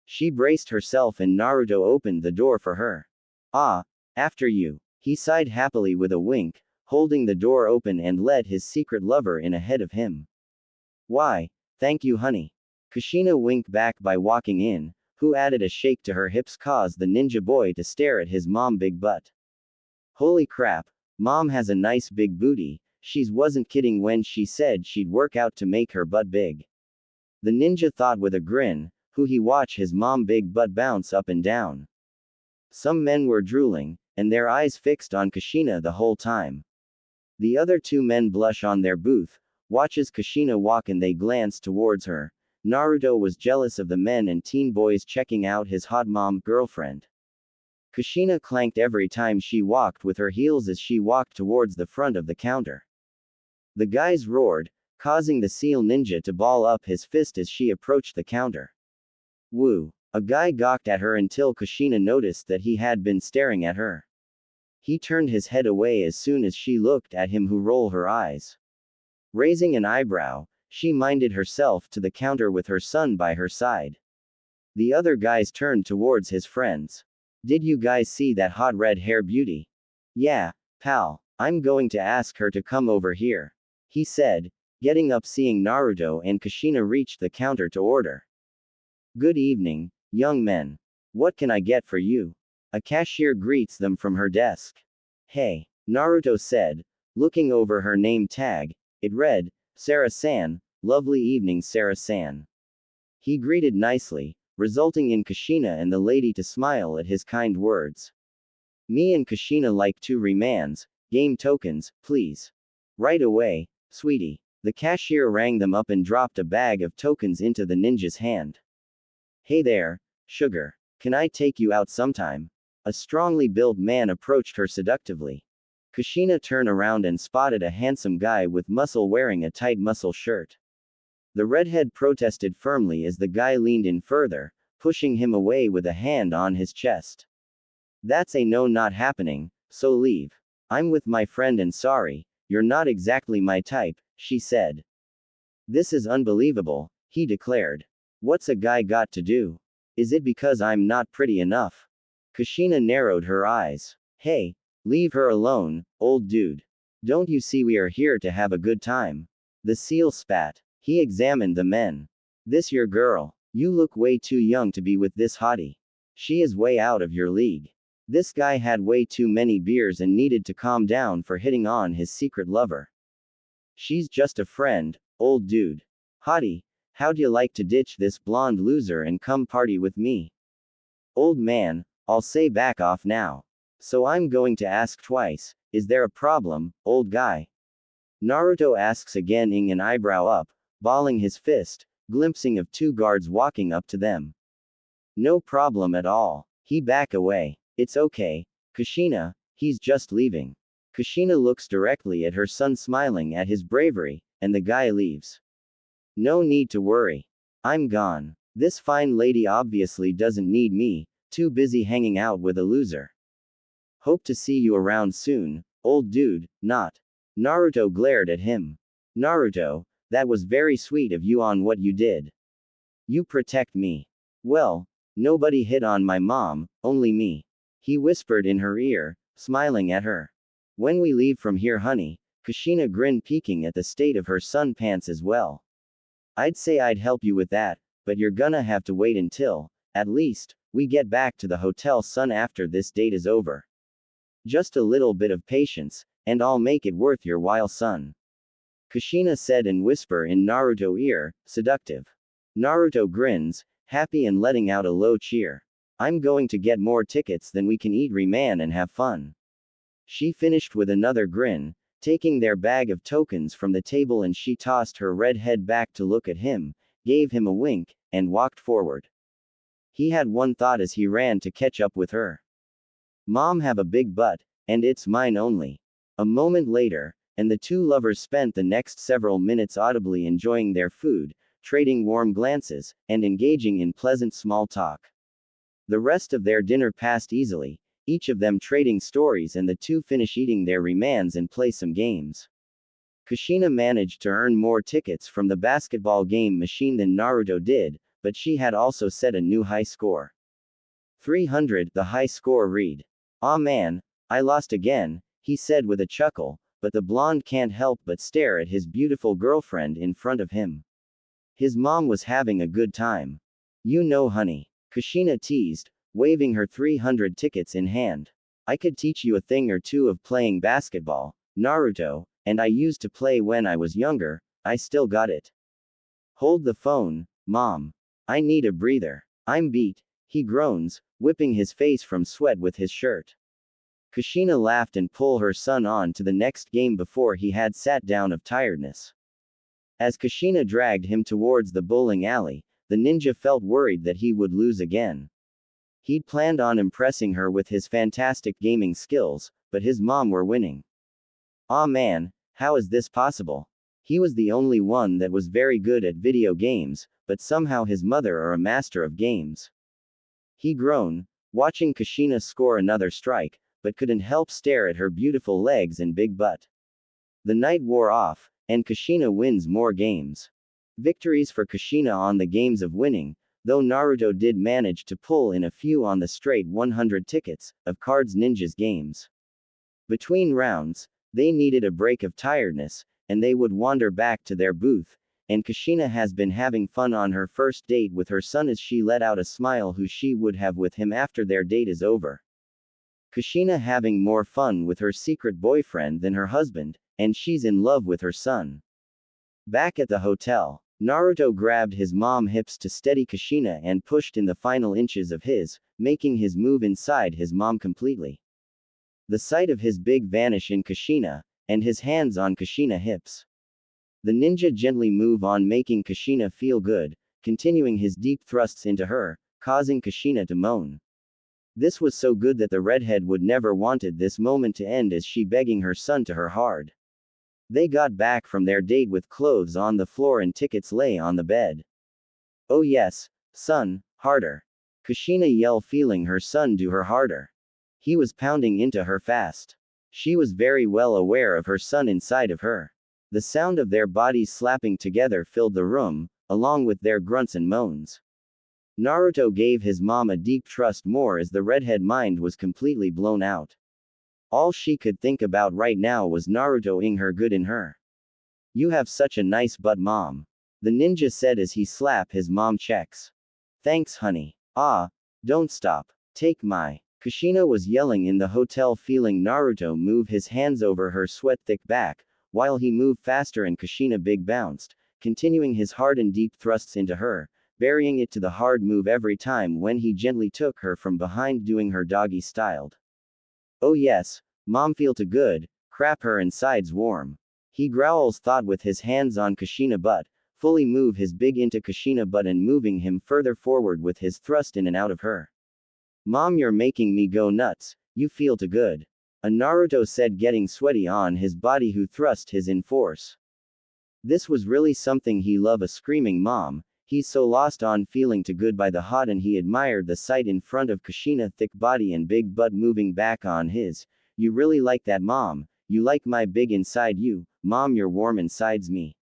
She braced herself and Naruto opened the door for her. Ah, after you. He sighed happily with a wink, holding the door open and let his secret lover in ahead of him. Why, thank you, honey. Kushina winked back by walking in, who added a shake to her hips caused the ninja boy to stare at his mom big butt. Holy crap, mom has a nice big booty, she wasn't kidding when she said she'd work out to make her butt big. The ninja thought with a grin, who he watched his mom big butt bounce up and down. Some men were drooling, and their eyes fixed on Kushina the whole time. The other two men blush on their booth, watches Kushina walk and they glance towards her. Naruto was jealous of the men and teen boys checking out his hot mom girlfriend. Kushina clanked every time she walked with her heels as she walked towards the front of the counter. The guys roared, causing the seal ninja to ball up his fist as she approached the counter. Woo! A guy gawked at her until Kushina noticed that he had been staring at her. He turned his head away as soon as she looked at him, who rolled her eyes. Raising an eyebrow, she minded herself to the counter with her son by her side. The other guys turned towards his friends. Did you guys see that hot red hair beauty? Yeah, pal, I'm going to ask her to come over here, he said, getting up. Seeing Naruto and Kushina reached the counter to order. Good evening, young men. What can I get for you? A cashier greets them from her desk. Hey, Naruto said, looking over her name tag. It read, Sarah-san, lovely evening Sarah-san. He greeted nicely, resulting in Kushina and the lady to smile at his kind words. Me and Kushina like 2 remans, game tokens, please. Right away, sweetie. The cashier rang them up and dropped a bag of tokens into the ninja's hand. Hey there, sugar. Can I take you out sometime? A strongly built man approached her seductively. Kushina turned around and spotted a handsome guy with muscle wearing a tight muscle shirt. The redhead protested firmly as the guy leaned in further, pushing him away with a hand on his chest. That's a no, not happening, so leave. I'm with my friend and sorry, you're not exactly my type, she said. This is unbelievable, he declared. What's a guy got to do? Is it because I'm not pretty enough? Kushina narrowed her eyes. Hey, leave her alone, old dude. Don't you see we are here to have a good time? The seal spat. He examined the men. This your girl? You look way too young to be with this hottie. She is way out of your league. This guy had way too many beers and needed to calm down for hitting on his secret lover. She's just a friend, Old dude. Hottie, how'd you like to ditch this blonde loser and come party with me? Old man, I'll say back off now. So I'm going to ask twice, is there a problem, old guy? Naruto asks again, ing an eyebrow up, balling his fist, glimpsing of two guards walking up to them. No problem at all. He back away. It's okay. Kushina, he's just leaving. Kushina looks directly at her son, smiling at his bravery, and the guy leaves. No need to worry. I'm gone. This fine lady obviously doesn't need me, too busy hanging out with a loser. Hope to see you around soon, old dude, not. Naruto glared at him. Naruto, that was very sweet of you on what you did. You protect me. Well, nobody hit on my mom, only me. He whispered in her ear, smiling at her. When we leave from here, honey, Kushina grinned, peeking at the state of her son pants as well. I'd say I'd help you with that, but you're gonna have to wait until, at least, we get back to the hotel, son, after this date is over. Just a little bit of patience, and I'll make it worth your while, son. Kushina said and whisper in Naruto's ear, seductive. Naruto grins, happy and letting out a low cheer. I'm going to get more tickets than we can eat, man, and have fun. She finished with another grin, taking their bag of tokens from the table, and she tossed her red head back to look at him, gave him a wink, and walked forward. He had one thought as he ran to catch up with her. Mom have a big butt, and it's mine only. A moment later, and the two lovers spent the next several minutes audibly enjoying their food, trading warm glances, and engaging in pleasant small talk. The rest of their dinner passed easily, each of them trading stories, and the two finish eating their remans and play some games. Kushina managed to earn more tickets from the basketball game machine than Naruto did, but she had also set a new high score. 300, the high score read. Aw man, I lost again, he said with a chuckle, but the blonde can't help but stare at his beautiful girlfriend in front of him. His mom was having a good time. You know, honey, Kushina teased, waving her 300 tickets in hand. I could teach you a thing or two of playing basketball, Naruto, and I used to play when I was younger, I still got it. Hold the phone, Mom. I need a breather. I'm beat, he groans, whipping his face from sweat with his shirt. Kushina laughed and pulled her son on to the next game before he had sat down of tiredness. As Kushina dragged him towards the bowling alley, the ninja felt worried that he would lose again. He'd planned on impressing her with his fantastic gaming skills, but his mom were winning. Aw man, how is this possible? He was the only one that was very good at video games, but somehow his mother are a master of games. He groaned, watching Kushina score another strike, but couldn't help stare at her beautiful legs and big butt. The night wore off, and Kushina wins more games. Victories for Kushina on the games of winning, though Naruto did manage to pull in a few on the straight 100 tickets of Cards Ninja's games. Between rounds, they needed a break of tiredness, and they would wander back to their booth, and Kushina has been having fun on her first date with her son as she let out a smile who she would have with him after their date is over. Kushina having more fun with her secret boyfriend than her husband, and she's in love with her son. Back at the hotel, Naruto grabbed his mom's hips to steady Kushina and pushed in the final inches of his, making his move inside his mom completely. The sight of his big vanish in Kushina, and his hands on Kushina hips. The ninja gently move on, making Kushina feel good, continuing his deep thrusts into her, causing Kushina to moan. This was so good that the redhead would never wanted this moment to end as she begging her son to her hard. They got back from their date with clothes on the floor and tickets lay on the bed. Oh yes, son, harder. Kushina yelled, feeling her son do her harder. He was pounding into her fast. She was very well aware of her son inside of her. The sound of their bodies slapping together filled the room, along with their grunts and moans. Naruto gave his mom a deep trust more as the redhead mind was completely blown out. All she could think about right now was Naruto-ing her good in her. You have such a nice butt, mom. The ninja said as he slapped his mom checks. Thanks, honey. Ah, don't stop. Take my. Kushina was yelling in the hotel, feeling Naruto move his hands over her sweat-thick back, while he moved faster and Kushina big bounced, continuing his hard and deep thrusts into her, varying it to the hard move every time when he gently took her from behind doing her doggy styled. Oh yes, mom feel too good, crap her insides warm. He growls thought with his hands on Kushina butt, fully move his big into Kushina butt and moving him further forward with his thrust in and out of her. Mom you're making me go nuts, you feel too good. A Naruto said getting sweaty on his body who thrust his in force. This was really something he love a screaming mom, he's so lost on feeling too good by the hot and he admired the sight in front of Kushina thick body and big butt moving back on his. You really like that mom, you like my big inside you, mom you're warm insides me.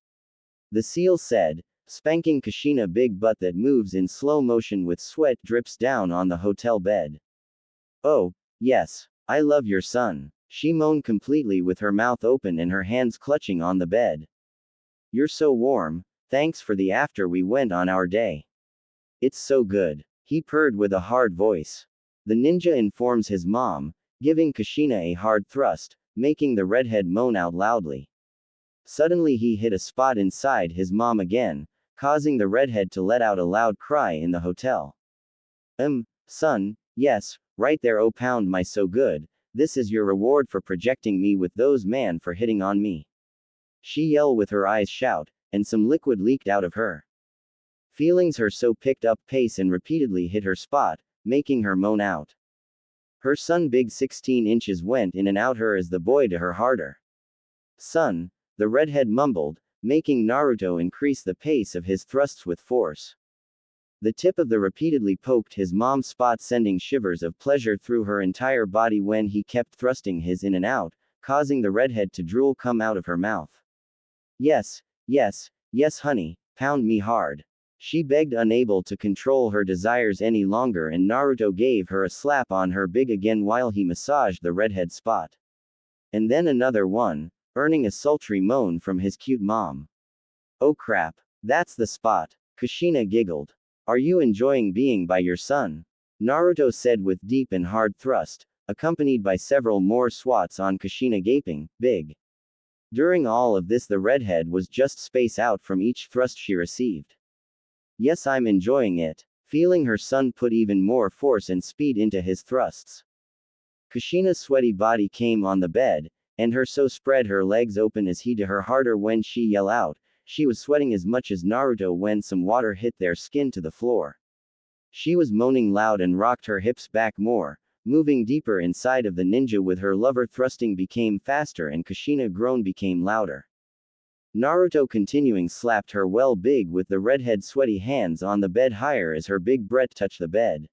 The seal said, spanking Kushina big butt that moves in slow motion with sweat drips down on the hotel bed. Oh, yes, I love your son, she moaned completely with her mouth open and her hands clutching on the bed. You're so warm, thanks for the after we went on our day. It's so good, he purred with a hard voice. The ninja informs his mom, giving Kushina a hard thrust, making the redhead moan out loudly. Suddenly he hit a spot inside his mom again, causing the redhead to let out a loud cry in the hotel. Son, yes, right there oh pound my so good, this is your reward for projecting me with those man for hitting on me. She yelled with her eyes shout, and some liquid leaked out of her. Feelings her so picked up pace and repeatedly hit her spot, making her moan out. Her son big 16 inches went in and out her as the boy to her harder. Son, the redhead mumbled, making Naruto increase the pace of his thrusts with force. The tip of the repeatedly poked his mom's spot sending shivers of pleasure through her entire body when he kept thrusting his in and out, causing the redhead to drool come out of her mouth. Yes, yes, yes honey, pound me hard. She begged unable to control her desires any longer and Naruto gave her a slap on her big again while he massaged the redhead spot. And then another one, earning a sultry moan from his cute mom. Oh crap, that's the spot, Kushina giggled. Are you enjoying being by your son? Naruto said with deep and hard thrust, accompanied by several more swats on Kushina gaping, big. During all of this the redhead was just space out from each thrust she received. Yes I'm enjoying it, feeling her son put even more force and speed into his thrusts. Kushina's sweaty body came on the bed, and her so spread her legs open as he to her harder when she yell out, she was sweating as much as Naruto when some water hit their skin to the floor. She was moaning loud and rocked her hips back more, moving deeper inside of the ninja with her lover thrusting became faster and Kushina groan became louder. Naruto continuing slapped her well big with the redhead sweaty hands on the bed higher as her big breath touched the bed.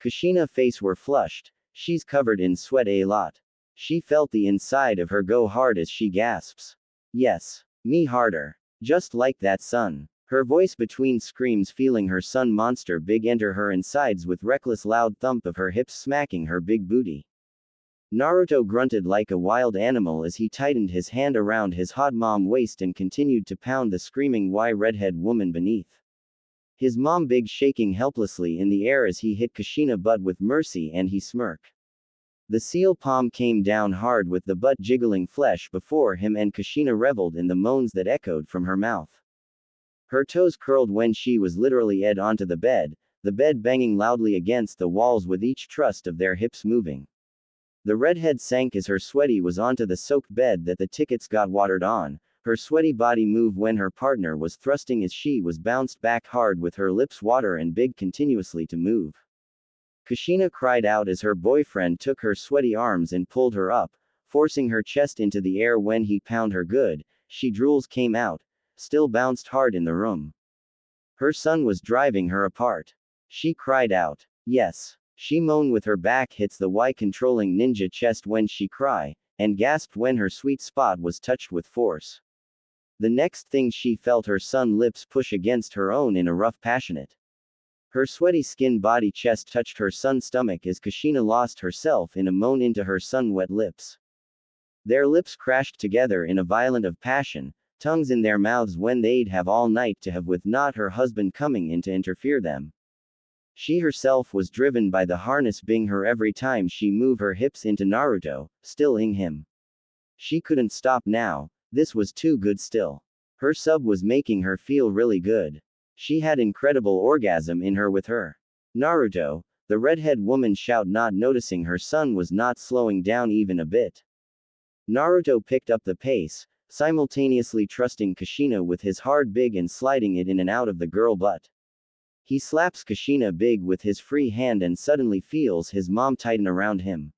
Kushina face were flushed, she's covered in sweat a lot. She felt the inside of her go hard as she gasps. Yes, me harder. Just like that son. Her voice between screams feeling her son monster big enter her insides with reckless loud thump of her hips smacking her big booty. Naruto grunted like a wild animal as he tightened his hand around his hot mom waist and continued to pound the screaming redhead woman beneath. His mom big shaking helplessly in the air as he hit Kushina butt with mercy and he smirk. The seal palm came down hard with the butt jiggling flesh before him and Kushina reveled in the moans that echoed from her mouth. Her toes curled when she was literally ed onto the bed banging loudly against the walls with each thrust of their hips moving. The redhead sank as her sweaty was onto the soaked bed that the tickets got watered on, her sweaty body moved when her partner was thrusting as she was bounced back hard with her lips water and big continuously to move. Kushina cried out as her boyfriend took her sweaty arms and pulled her up, forcing her chest into the air when he pounded her good, she drools came out, still bounced hard in the room. Her son was driving her apart. She cried out. Yes. She moaned with her back hits the controlling ninja chest when she cried, and gasped when her sweet spot was touched with force. The next thing she felt her son lips push against her own in a rough passionate. Her sweaty skin body chest touched her son's stomach as Kushina lost herself in a moan into her son wet lips. Their lips crashed together in a violent of passion, tongues in their mouths when they'd have all night to have with not her husband coming in to interfere them. She herself was driven by the harness being her every time she moved her hips into Naruto, still ing him. She couldn't stop now, this was too good still. Her sub was making her feel really good. She had incredible orgasm in her with her. Naruto, the redhead woman shouted, not noticing her son was not slowing down even a bit. Naruto picked up the pace, simultaneously trusting Kushina with his hard big and sliding it in and out of the girl butt. He slaps Kushina big with his free hand and suddenly feels his mom tighten around him.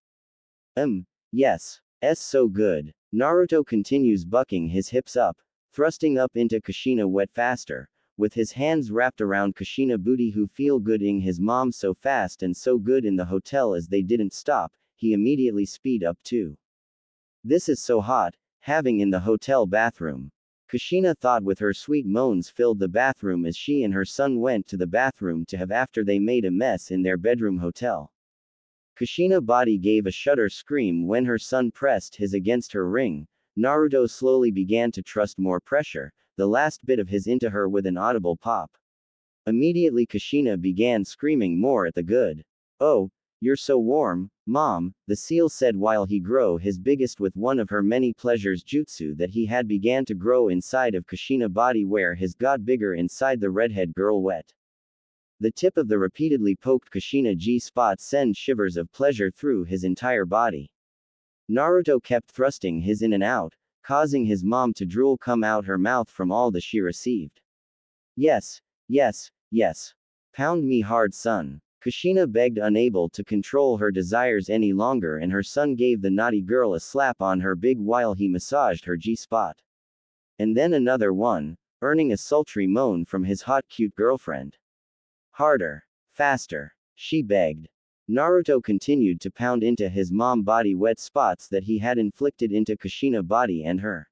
Yes. So good. Naruto continues bucking his hips up, thrusting up into Kushina wet faster, with his hands wrapped around Kushina booty who feel gooding his mom so fast and so good in the hotel as they didn't stop, he immediately speed up too. This is so hot, having in the hotel bathroom. Kushina thought with her sweet moans filled the bathroom as she and her son went to the bathroom to have after they made a mess in their bedroom hotel. Kushina body gave a shudder scream when her son pressed his against her ring. Naruto slowly began to trust more pressure, the last bit of his into her with an audible pop. Immediately Kushina began screaming more at the good. Oh, you're so warm, mom, the seal said while he grow his biggest with one of her many pleasures jutsu that he had began to grow inside of Kushina body where his got bigger inside the redhead girl wet. The tip of the repeatedly poked Kushina G-spot sent shivers of pleasure through his entire body. Naruto kept thrusting his in and out, causing his mom to drool come out her mouth from all that she received. Yes. Pound me hard, son. Kushina begged, unable to control her desires any longer, and her son gave the naughty girl a slap on her big while he massaged her G-spot. And then another one, earning a sultry moan from his hot cute girlfriend. Harder. Faster. She begged. Naruto continued to pound into his mom body wet spots that he had inflicted into Kushina body and her.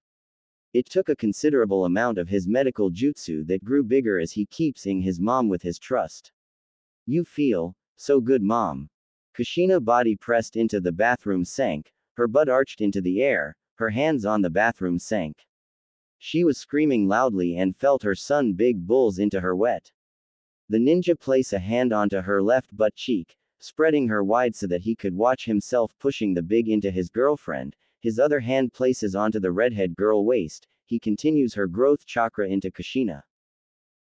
It took a considerable amount of his medical jutsu that grew bigger as he keeps ing his mom with his trust. You feel so good, mom. Kushina body pressed into the bathroom sank, her butt arched into the air, her hands on the bathroom sank. She was screaming loudly and felt her son big bulls into her wet. The ninja place a hand onto her left butt cheek, spreading her wide so that he could watch himself pushing the big into his girlfriend. His other hand places onto the redhead girl waist, he continues her growth chakra into Kushina.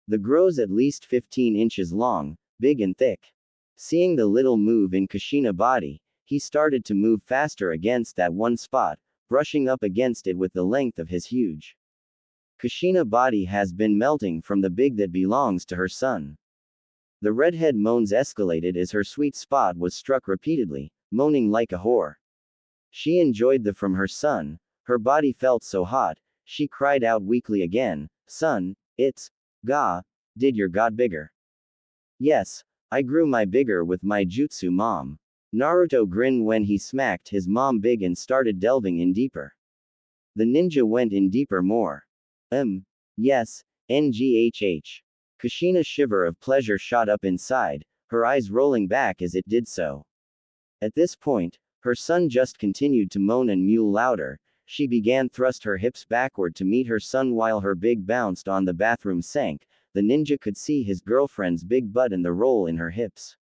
The grows at least 15 inches long, big and thick. Seeing the little move in Kushina body, he started to move faster against that one spot, brushing up against it with the length of his huge. Kushina body has been melting from the big that belongs to her son. The redhead moans escalated as her sweet spot was struck repeatedly, moaning like a whore. She enjoyed the from her son, her body felt so hot, she cried out weakly again, son, it's, did your got bigger? Yes, I grew my bigger with my jutsu, mom. Naruto grinned when he smacked his mom big and started delving in deeper. The ninja went in deeper more. Yes, NGHH. Kushina's shiver of pleasure shot up inside, her eyes rolling back as it did so. At this point, her son just continued to moan and mew louder. She began thrust her hips backward to meet her son while her big bounced on the bathroom sank. The ninja could see his girlfriend's big butt and the roll in her hips.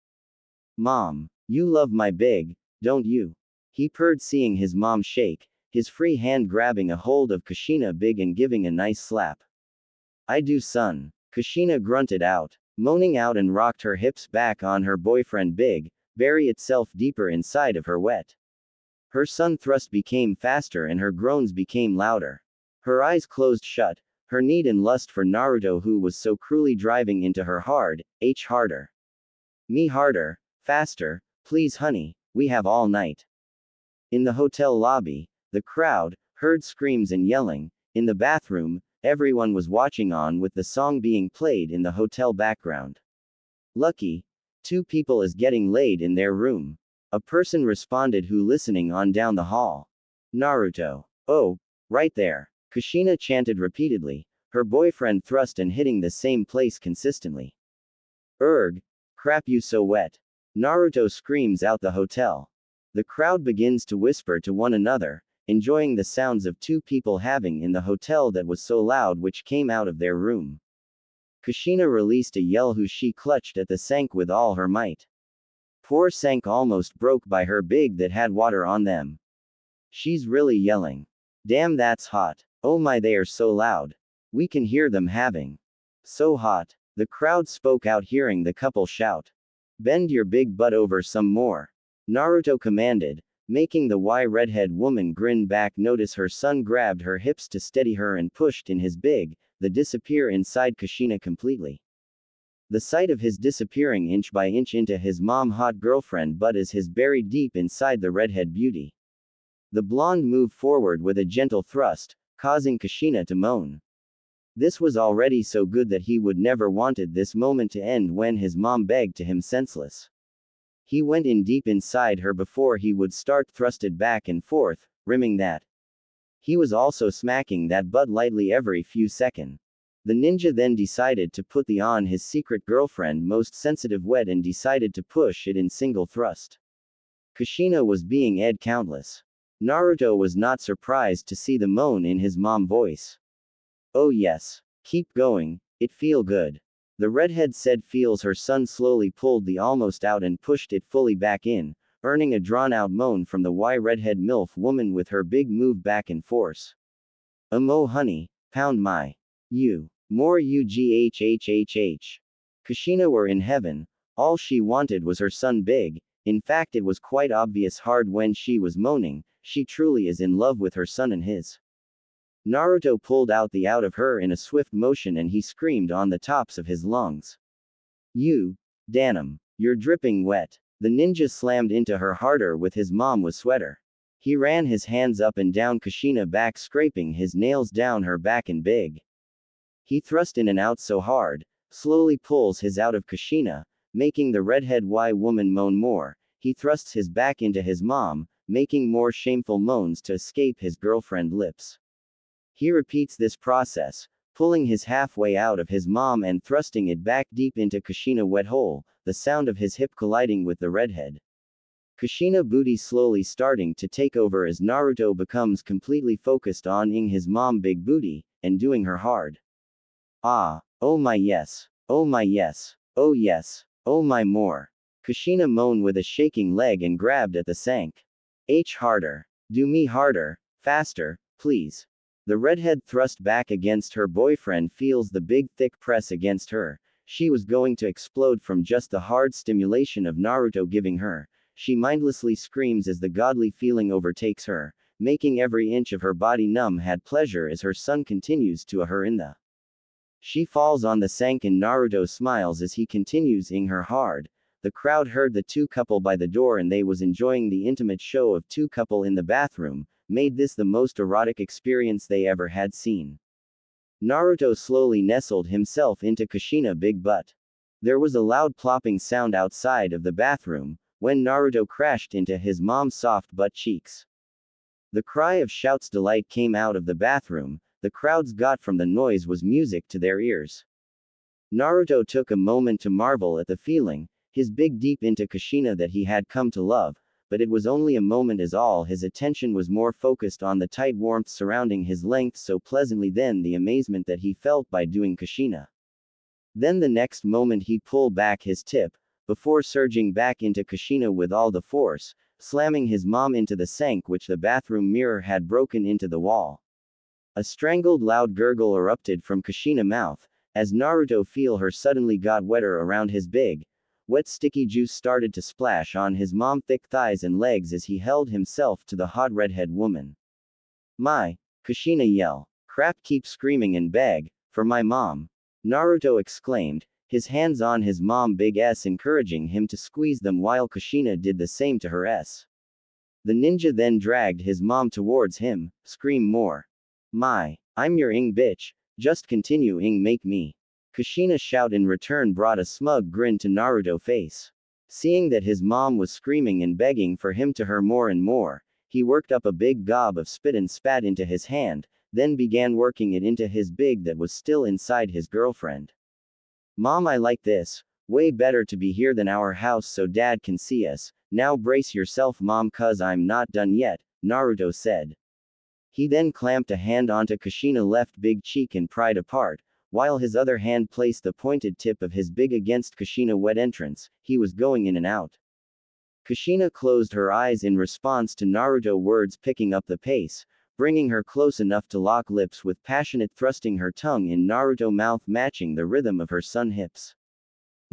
Mom, you love my big, don't you? He purred seeing his mom shake, his free hand grabbing a hold of Kushina big and giving a nice slap. I do, son. Kushina grunted out, moaning out and rocked her hips back on her boyfriend big, bury itself deeper inside of her wet. Her son thrust became faster and her groans became louder. Her eyes closed shut, her need and lust for Naruto who was so cruelly driving into her hard, harder. Me harder, faster, please honey, we have all night. In the hotel lobby, the crowd heard screams and yelling. In the bathroom, everyone was watching on with the song being played in the hotel background. Lucky, 2 people is getting laid in their room. A person responded who listening on down the hall. Naruto. Oh, right there. Kushina chanted repeatedly, her boyfriend thrust and hitting the same place consistently. Erg. Crap, you so wet. Naruto screams out the hotel. The crowd begins to whisper to one another, enjoying the sounds of 2 people having in the hotel that was so loud which came out of their room. Kushina released a yell who she clutched at the sank with all her might. Poor sank almost broke by her big that had water on them. She's really yelling. Damn, that's hot. Oh my, they are so loud. We can hear them having. So hot. The crowd spoke out hearing the couple shout. Bend your big butt over some more. Naruto commanded, making the redhead woman grin back. Notice her son grabbed her hips to steady her and pushed in his big, the disappear inside Kushina completely. The sight of his disappearing inch by inch into his hot girlfriend butt is his buried deep inside the redhead beauty. The blonde moved forward with a gentle thrust, causing Kushina to moan. This was already so good that he would never wanted this moment to end when his mom begged to him senseless. He went in deep inside her before he would start thrusted back and forth, rimming that. He was also smacking that butt lightly every few seconds. The ninja then decided to put the on his secret girlfriend most sensitive wet and decided to push it in single thrust. Kushina was being ed countless. Naruto was not surprised to see the moan in his mom voice. Oh yes. Keep going, it feel good. The redhead said feels her son slowly pulled the almost out and pushed it fully back in, earning a drawn-out moan from the redhead MILF woman with her big move back in force. Mo honey, pound my. You. More ughhhh. Kushina were in heaven, all she wanted was her son big, in fact it was quite obvious hard when she was moaning, she truly is in love with her son and his. Naruto pulled out the out of her in a swift motion and he screamed on the tops of his lungs. You, Danum, you're dripping wet. The ninja slammed into her harder with his mom was sweater. He ran his hands up and down Kushina back scraping his nails down her back and big. He thrust in and out so hard, slowly pulls his out of Kushina, making the redhead woman moan more. He thrusts his back into his mom, making more shameful moans to escape his girlfriend lips. He repeats this process, pulling his halfway out of his mom and thrusting it back deep into Kushina wet hole, the sound of his hip colliding with the redhead. Kushina booty slowly starting to take over as Naruto becomes completely focused on his mom big booty, and doing her hard. Ah, oh my yes, oh my yes, oh yes, oh my more. Kushina moaned with a shaking leg and grabbed at the sank. Harder. Do me harder, faster, please. The redhead thrust back against her boyfriend feels the big thick press against her. She was going to explode from just the hard stimulation of Naruto giving her. She mindlessly screams as the godly feeling overtakes her, making every inch of her body numb had pleasure as her son continues to her in the. She falls on the sank and Naruto smiles as he continues her hard. The crowd heard the two couple by the door and they was enjoying the intimate show of two couple in the bathroom, made this the most erotic experience they ever had seen. Naruto slowly nestled himself into Kushina big butt. There was a loud plopping sound outside of the bathroom, when Naruto crashed into his mom's soft butt cheeks. The cry of shouts delight came out of the bathroom, the crowds got from the noise was music to their ears. Naruto took a moment to marvel at the feeling, his big deep into Kushina that he had come to love, but it was only a moment as all his attention was more focused on the tight warmth surrounding his length so pleasantly than the amazement that he felt by doing Kushina. Then the next moment he pulled back his tip, before surging back into Kushina with all the force, slamming his mom into the sink which the bathroom mirror had broken into the wall. A strangled loud gurgle erupted from Kushina's mouth, as Naruto feel her suddenly got wetter around his big, wet sticky juice started to splash on his mom's thick thighs and legs as he held himself to the hot redhead woman. My, Kushina yell. Crap keep screaming and beg, for my mom. Naruto exclaimed, his hands on his mom big S encouraging him to squeeze them while Kushina did the same to her S. The ninja then dragged his mom towards him, scream more. My, I'm your bitch, just continue make me. Kushina shout in return brought a smug grin to Naruto's face. Seeing that his mom was screaming and begging for him to her more and more, he worked up a big gob of spit and spat into his hand, then began working it into his big that was still inside his girlfriend. Mom, I like this, way better to be here than our house so dad can see us, now brace yourself mom cuz I'm not done yet, Naruto said. He then clamped a hand onto Kushina's left big cheek and pried apart, while his other hand placed the pointed tip of his big against Kushina's wet entrance, he was going in and out. Kushina closed her eyes in response to Naruto's words picking up the pace, bringing her close enough to lock lips with passionate thrusting her tongue in Naruto mouth matching the rhythm of her sun hips.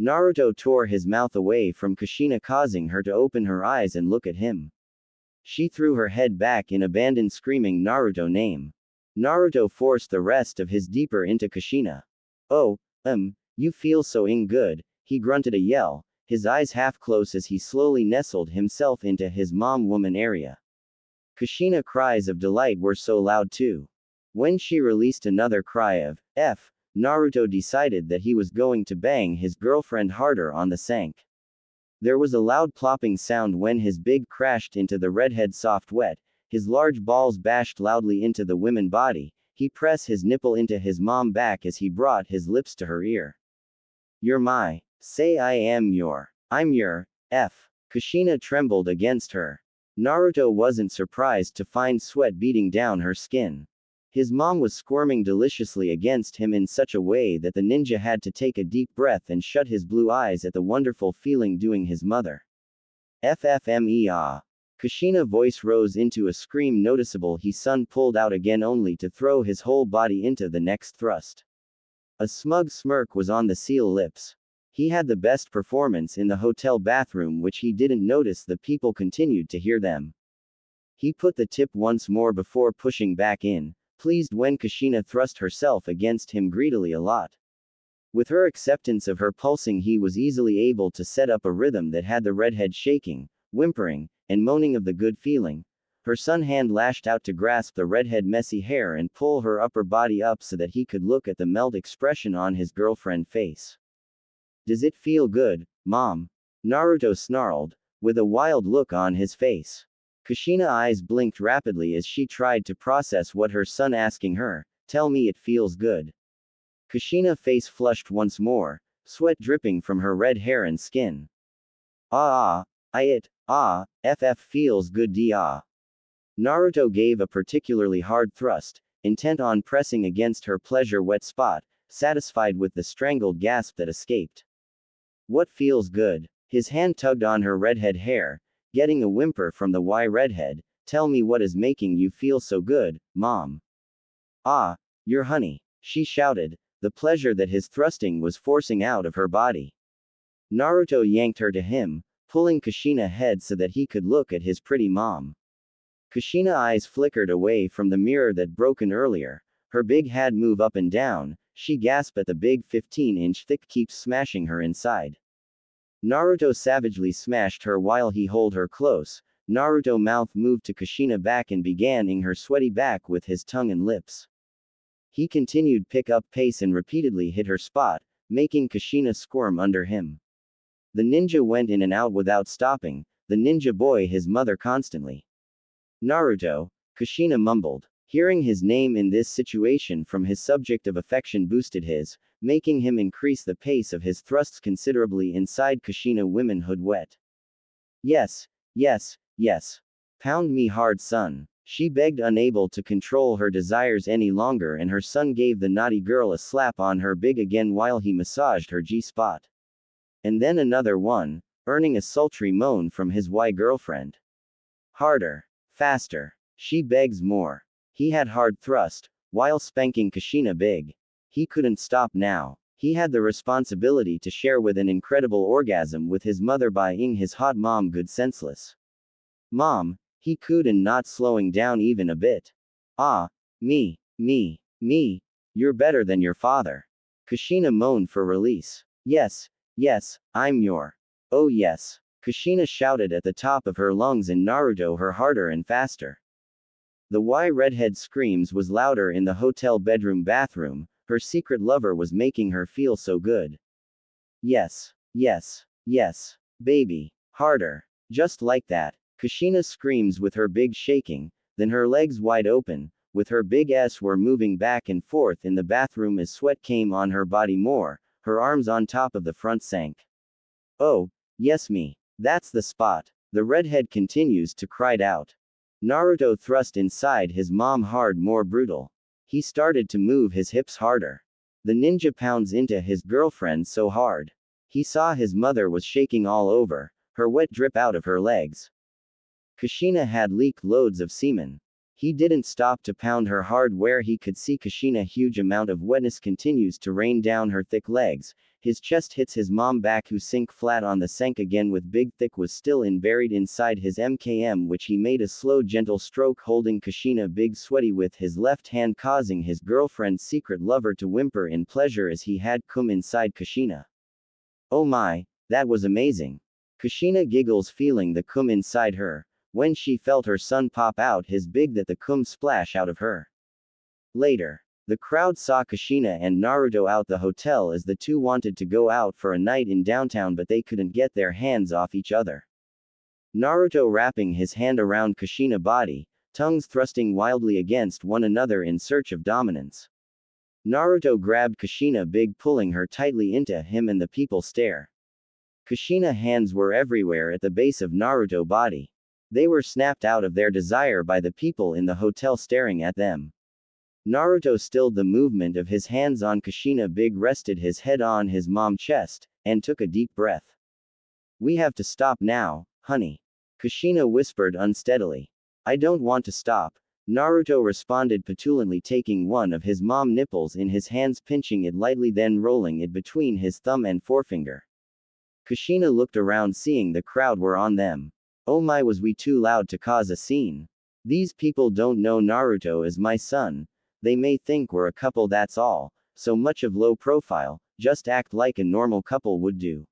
Naruto tore his mouth away from Kushina causing her to open her eyes and look at him. She threw her head back in abandon screaming Naruto name. Naruto forced the rest of his deeper into Kushina. Oh, you feel so good, he grunted a yell, his eyes half closed as he slowly nestled himself into his mom-woman area. Kushina cries of delight were so loud too. When she released another cry of, F, Naruto decided that he was going to bang his girlfriend harder on the sank. There was a loud plopping sound when his big crashed into the redhead soft wet, his large balls bashed loudly into the woman body, he pressed his nipple into his mom back as he brought his lips to her ear. You're my. Say I'm your. F. Kushina trembled against her. Naruto wasn't surprised to find sweat beating down her skin. His mom was squirming deliciously against him in such a way that the ninja had to take a deep breath and shut his blue eyes at the wonderful feeling doing his mother. FFME ah. Kushina voice rose into a scream noticeable his son pulled out again only to throw his whole body into the next thrust. A smug smirk was on the seal lips. He had the best performance in the hotel bathroom which he didn't notice the people continued to hear them. He put the tip once more before pushing back in, pleased when Kushina thrust herself against him greedily a lot. With her acceptance of her pulsing he was easily able to set up a rhythm that had the redhead shaking, whimpering, and moaning of the good feeling. Her son hand lashed out to grasp the redhead messy hair and pull her upper body up so that he could look at the melt expression on his girlfriend's face. Does it feel good, Mom? Naruto snarled, with a wild look on his face. Kushina's eyes blinked rapidly as she tried to process what her son asking her, tell me it feels good. Kushina's face flushed once more, sweat dripping from her red hair and skin. FF feels good da. Naruto gave a particularly hard thrust, intent on pressing against her pleasure-wet spot, satisfied with the strangled gasp that escaped. What feels good? His hand tugged on her redhead hair, getting a whimper from the redhead, tell me what is making you feel so good, Mom. Your honey, she shouted, the pleasure that his thrusting was forcing out of her body. Naruto yanked her to him, pulling Kushina's head so that he could look at his pretty mom. Kushina's eyes flickered away from the mirror that broken earlier, her big head moved up and down, she gasped at the big 15-inch thick keeps smashing her inside. Naruto savagely smashed her while he held her close. Naruto's mouth moved to Kushina's back and began ing her sweaty back with his tongue and lips. He continued pick up pace and repeatedly hit her spot, making Kushina squirm under him. The ninja went in and out without stopping, the ninja boy his mother constantly. Naruto, Kushina mumbled. Hearing his name in this situation from his subject of affection boosted his, making him increase the pace of his thrusts considerably inside Kushina's womanhood wet. Yes. Pound me hard son. She begged unable to control her desires any longer and her son gave the naughty girl a slap on her big again while he massaged her G-spot. And then another one, earning a sultry moan from his girlfriend. Harder. Faster. She begs more. He had hard thrust, while spanking Kushina big. He couldn't stop now. He had the responsibility to share with an incredible orgasm with his mother buying his hot mom good senseless. Mom, he cooed and not slowing down even a bit. Me, you're better than your father. Kushina moaned for release. Yes, I'm your. Oh yes. Kushina shouted at the top of her lungs and Naruto her harder and faster. The redhead screams was louder in the hotel bathroom, her secret lover was making her feel so good. Yes, baby, harder, just like that. Kushina screams with her big shaking, then her legs wide open, with her big S were moving back and forth in the bathroom as sweat came on her body more, her arms on top of the front sank. Oh, yes that's the spot, the redhead continues to cry out. Naruto thrust inside his mom hard more brutal. He started to move his hips harder. The ninja pounds into his girlfriend so hard. He saw his mother was shaking all over, her wet drip out of her legs. Kushina had leaked loads of semen. He didn't stop to pound her hard where he could see Kushina. Huge amount of wetness continues to rain down her thick legs. His chest hits his mom back who sink flat on the sink again with big thick was still buried inside his MKM which he made a slow gentle stroke holding Kushina big sweaty with his left hand causing his girlfriend's secret lover to whimper in pleasure as he had cum inside Kushina. Oh my, that was amazing. Kushina giggles feeling the cum inside her. When she felt her son pop out his big that the cum splash out of her. Later, the crowd saw Kushina and Naruto out the hotel as the two wanted to go out for a night in downtown but they couldn't get their hands off each other. Naruto wrapping his hand around Kushina's body, tongues thrusting wildly against one another in search of dominance. Naruto grabbed Kushina big pulling her tightly into him and the people stare. Kushina hands were everywhere at the base of Naruto body. They were snapped out of their desire by the people in the hotel staring at them. Naruto stilled the movement of his hands on Kushina big rested his head on his mom's chest, and took a deep breath. We have to stop now, honey. Kushina whispered unsteadily. I don't want to stop. Naruto responded petulantly taking one of his mom's nipples in his hands pinching it lightly then rolling it between his thumb and forefinger. Kushina looked around seeing the crowd were on them. Oh my was we too loud to cause a scene? These people don't know Naruto is my son. They may think we're a couple that's all, so much of low profile, just act like a normal couple would do.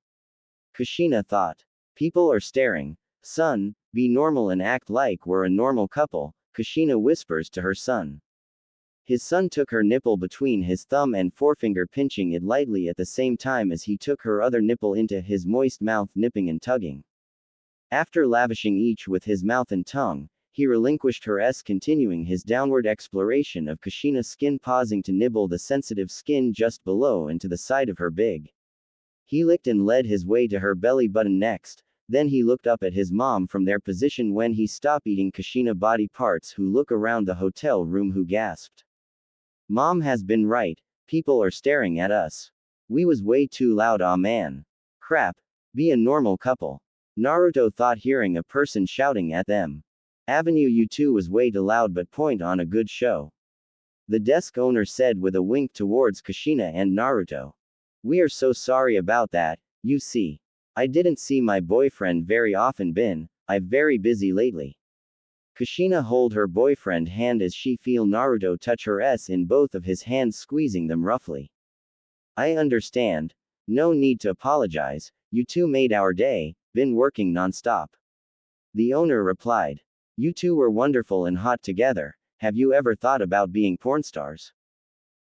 Kushina thought. People are staring. Son, be normal and act like we're a normal couple, Kushina whispers to her son. His son took her nipple between his thumb and forefinger pinching it lightly at the same time as he took her other nipple into his moist mouth nipping and tugging. After lavishing each with his mouth and tongue, he relinquished her continuing his downward exploration of Kushina's skin pausing to nibble the sensitive skin just below and to the side of her big. He licked and led his way to her belly button next, then he looked up at his mom from their position when he stopped eating Kushina body parts who look around the hotel room who gasped. Mom has been right, people are staring at us. We was way too loud aw man. Crap, be a normal couple. Naruto thought hearing a person shouting at them. Avenue U2 was way too loud but point on a good show. The desk owner said with a wink towards Kushina and Naruto. We are so sorry about that, you see. I didn't see my boyfriend very often I've very busy lately. Kushina hold her boyfriend hand as she feel Naruto touch her in both of his hands squeezing them roughly. I understand. No need to apologize, you two made our day, been working non-stop. The owner replied. You two were wonderful and hot together, have you ever thought about being porn stars?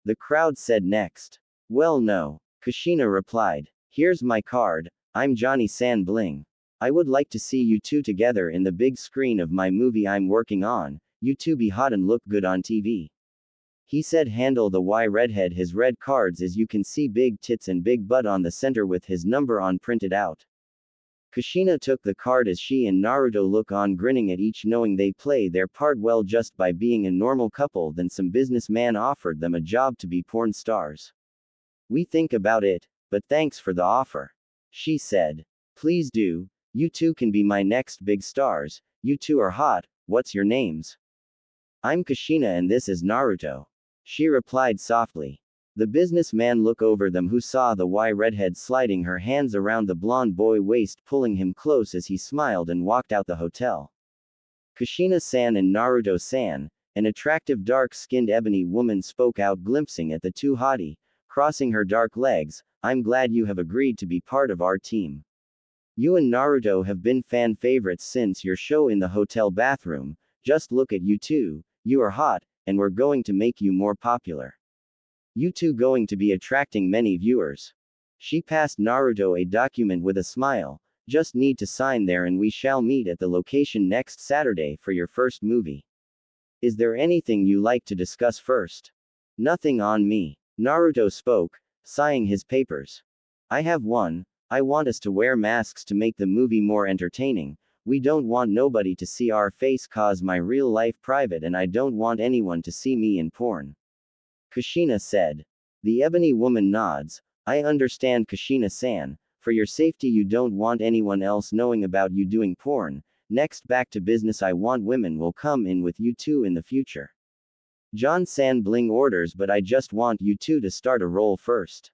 The crowd said next. Well no. Kushina replied. Here's my card, I'm Johnny San Bling. I would like to see you two together in the big screen of my movie I'm working on, you two be hot and look good on TV. He said handle the Y redhead his red cards as you can see big tits and big butt on the center with his number on printed out. Kushina took the card as she and Naruto look on grinning at each knowing they play their part well just by being a normal couple then some businessman offered them a job to be porn stars. We think about it, but thanks for the offer. She said. Please do, you two can be my next big stars, you two are hot, what's your names? I'm Kushina and this is Naruto. She replied softly. The businessman looked over them who saw the Y redhead sliding her hands around the blonde boy waist pulling him close as he smiled and walked out the hotel. Kushina-san and Naruto-san, an attractive dark-skinned ebony woman spoke out glimpsing at the two hottie, crossing her dark legs, I'm glad you have agreed to be part of our team. You and Naruto have been fan favorites since your show in the hotel bathroom, just look at you two, you are hot, and we're going to make you more popular. You two going to be attracting many viewers. She passed Naruto a document with a smile, just need to sign there and we shall meet at the location next Saturday for your first movie. Is there anything you like to discuss first? Nothing on me. Naruto spoke, sighing his papers. I have one, I want us to wear masks to make the movie more entertaining, we don't want nobody to see our face cause my real life private and I don't want anyone to see me in porn. Kushina said. The ebony woman nods, I understand Kushina-san, for your safety you don't want anyone else knowing about you doing porn, Next, back to business. I want women will come in with you two in the future. John San Bling orders, but I just want you two to start a role first.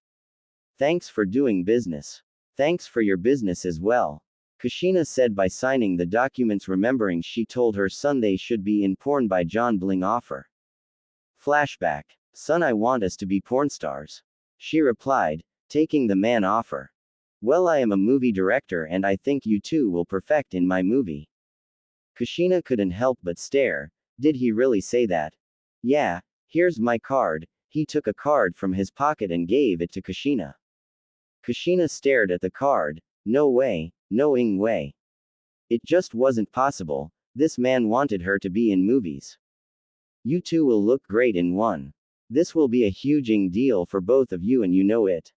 Thanks for doing business. Thanks for your business as well. Kushina said by signing the documents, remembering she told her son they should be in porn by John Bling offer. Flashback. Son, I want us to be porn stars. She replied, taking the man offer. Well, I am a movie director and I think you two will perfect in my movie. Kushina couldn't help but stare. Did he really say that? Yeah, here's my card. He took a card from his pocket and gave it to Kushina. Kushina stared at the card. No way, no-ing way. It just wasn't possible. This man wanted her to be in movies. You two will look great in one. This will be a huge deal for both of you and you know it.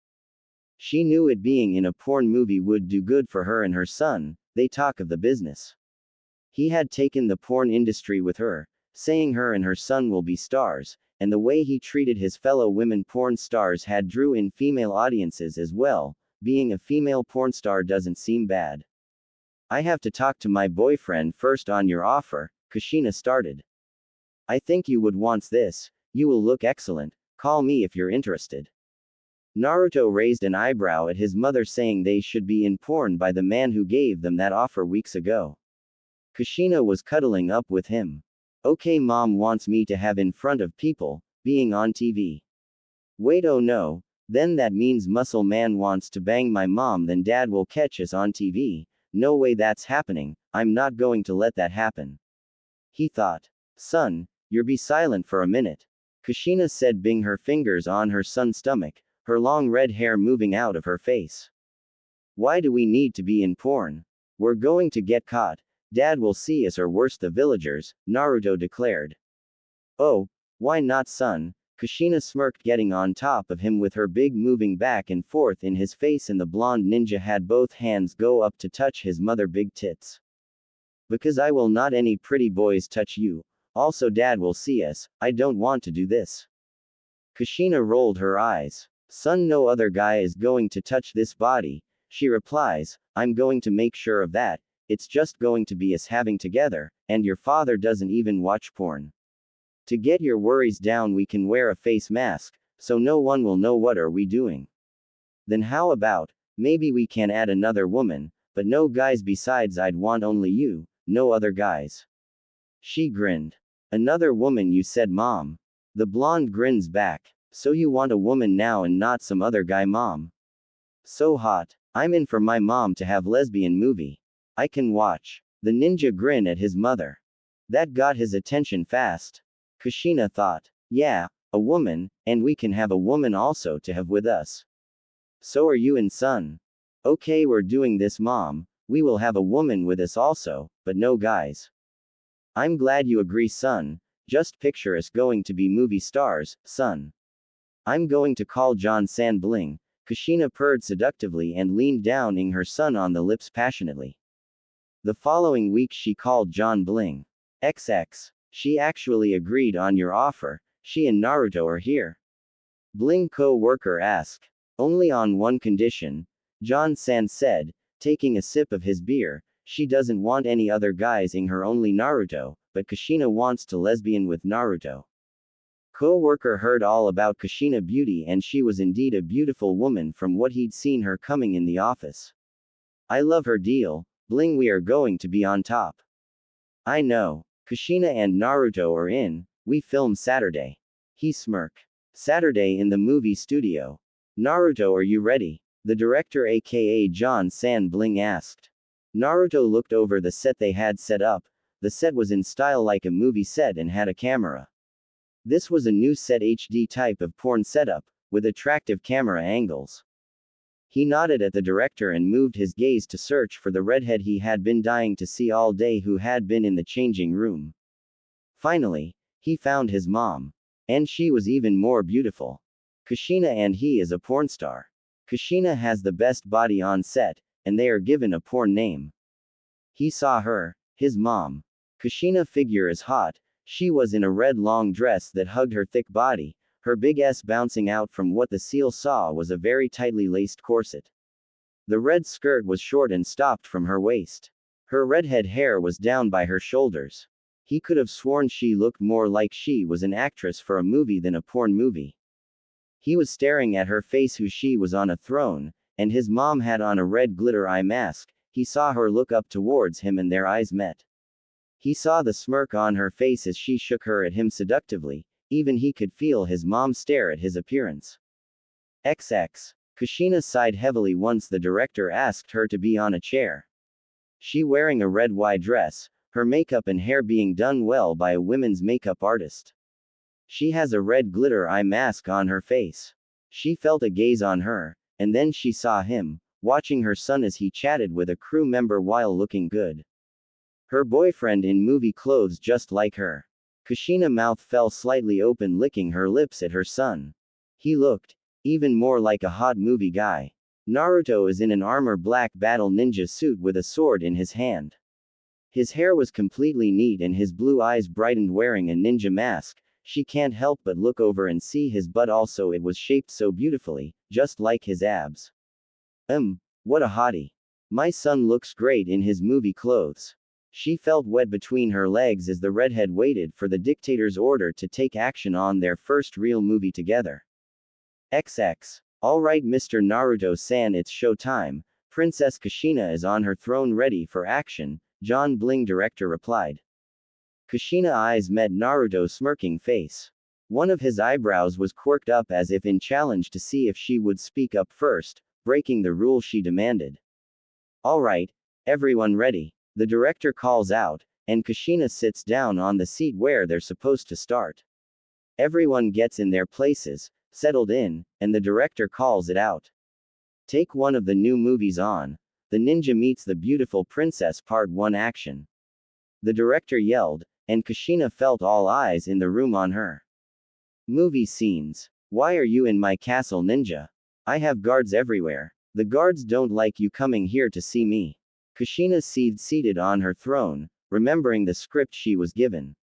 She knew it, being in a porn movie would do good for her and her son. They talk of the business. He had taken the porn industry with her, saying her and her son will be stars, and the way he treated his fellow women porn stars had drew in female audiences as well. Being a female porn star doesn't seem bad. I have to talk to my boyfriend first on your offer, Kushina started. I think you would want this. You will look excellent. Call me if you're interested. Naruto raised an eyebrow at his mother, saying they should be in porn by the man who gave them that offer weeks ago. Kushina was cuddling up with him. Okay, mom wants me to have in front of people, being on TV. Wait, oh no, then that means Muscle Man wants to bang my mom, then dad will catch us on TV. No way that's happening, I'm not going to let that happen. He thought. Son, you're be silent for a minute. Kushina said, banging her fingers on her son's stomach, her long red hair moving out of her face. Why do we need to be in porn? We're going to get caught. Dad will see us, or worse, the villagers, Naruto declared. Oh, why not, son? Kushina smirked, getting on top of him with her big moving back and forth in his face, and the blonde ninja had both hands go up to touch his mother big tits. Because I will not any pretty boys touch you. Also dad will see us, I don't want to do this. Kushina rolled her eyes. Son, no other guy is going to touch this body, she replies, I'm going to make sure of that. It's just going to be us having together, and your father doesn't even watch porn. To get your worries down, we can wear a face mask, so no one will know what are we doing. Then how about, maybe we can add another woman, but no guys besides, I'd want only you, no other guys. She grinned. Another woman, you said, mom. The blonde grins back. So you want a woman now and not some other guy, mom? So hot. I'm in for my mom to have lesbian movie. I can watch. The ninja grin at his mother. That got his attention fast. Kushina thought. Yeah, a woman, and we can have a woman also to have with us. So are you and son. Okay, we're doing this, mom. We will have a woman with us also, but no guys. I'm glad you agree, son. Just picture us going to be movie stars, son. I'm going to call John San Bling. Kushina purred seductively and leaned down, ing her son on the lips passionately. The following week she called John Bling. XX. She actually agreed on your offer. She and Naruto are here. Bling co-worker asked. Only on one condition. John San said, taking a sip of his beer. She doesn't want any other guys, ing her only Naruto, but Kushina wants to lesbian with Naruto. Co-worker heard all about Kushina beauty, and she was indeed a beautiful woman from what he'd seen her coming in the office. I love her deal. Bling, we are going to be on top. I know. Kushina and Naruto are in. We film Saturday. He smirked. Saturday in the movie studio. Naruto, are you ready? The director, aka John San Bling, asked. Naruto looked over the set they had set up. The set was in style like a movie set and had a camera. This was a new set, HD type of porn setup, with attractive camera angles. He nodded at the director and moved his gaze to search for the redhead he had been dying to see all day, who had been in the changing room. Finally, he found his mom. And she was even more beautiful. Kushina, and he is a porn star. Kushina has the best body on set, and they are given a porn name. He saw her, his mom. Kushina figure is hot. She was in a red long dress that hugged her thick body, her big S bouncing out from what the seal saw was a very tightly laced corset. The red skirt was short and stopped from her waist. Her redhead hair was down by her shoulders. He could have sworn she looked more like she was an actress for a movie than a porn movie. He was staring at her face who she was on a throne, and his mom had on a red glitter eye mask. He saw her look up towards him and their eyes met. He saw the smirk on her face as she shook her at him seductively. Even he could feel his mom stare at his appearance. XX. Kushina sighed heavily once the director asked her to be on a chair. She wearing a red Y dress, her makeup and hair being done well by a women's makeup artist. She has a red glitter eye mask on her face. She felt a gaze on her, and then she saw him, watching her son as he chatted with a crew member while looking good. Her boyfriend in movie clothes just like her. Kushina's mouth fell slightly open, licking her lips at her son. He looked even more like a hot movie guy. Naruto is in an armor black battle ninja suit with a sword in his hand. His hair was completely neat and his blue eyes brightened wearing a ninja mask. She can't help but look over and see his butt also, it was shaped so beautifully, just like his abs. What a hottie. My son looks great in his movie clothes. She felt wet between her legs as the redhead waited for the dictator's order to take action on their first real movie together. XX. Alright Mr. Naruto-san, it's show time. Princess Kushina is on her throne ready for action, John Bling director replied. Kushina's eyes met Naruto's smirking face. One of his eyebrows was quirked up as if in challenge to see if she would speak up first, breaking the rule she demanded. Alright, everyone ready. The director calls out, and Kushina sits down on the seat where they're supposed to start. Everyone gets in their places, settled in, and the director calls it out. Take one of the new movies on. The Ninja Meets the Beautiful Princess Part 1 action. The director yelled, and Kushina felt all eyes in the room on her. Movie scenes. Why are you in my castle, ninja? I have guards everywhere. The guards don't like you coming here to see me. Kushina seated on her throne, remembering the script she was given.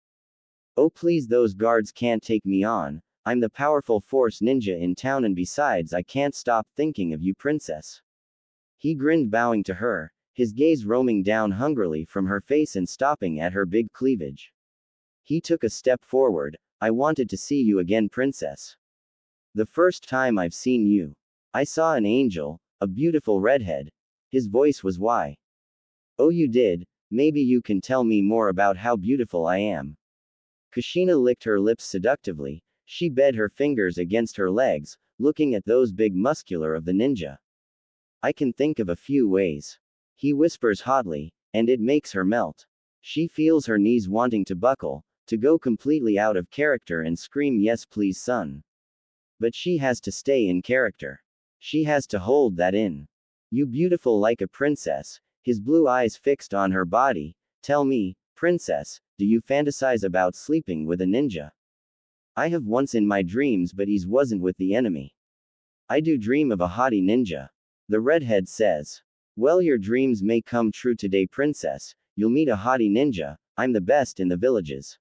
Oh please, those guards can't take me on. I'm the powerful force ninja in town, and besides I can't stop thinking of you, princess. He grinned, bowing to her, his gaze roaming down hungrily from her face and stopping at her big cleavage. He took a step forward. I wanted to see you again, princess. The first time I've seen you, I saw an angel, a beautiful redhead. His voice was why. Oh, you did? Maybe you can tell me more about how beautiful I am. Kushina licked her lips seductively. She bed her fingers against her legs, looking at those big muscular of the ninja. I can think of a few ways. He whispers hotly, and it makes her melt. She feels her knees wanting to buckle, to go completely out of character and scream, yes please son. But she has to stay in character. She has to hold that in. You beautiful like a princess, his blue eyes fixed on her body. Tell me, princess, do you fantasize about sleeping with a ninja? I have once in my dreams, but he wasn't with the enemy. I do dream of a hottie ninja. The redhead says. Well, your dreams may come true today, princess. You'll meet a hottie ninja. I'm the best in the villages.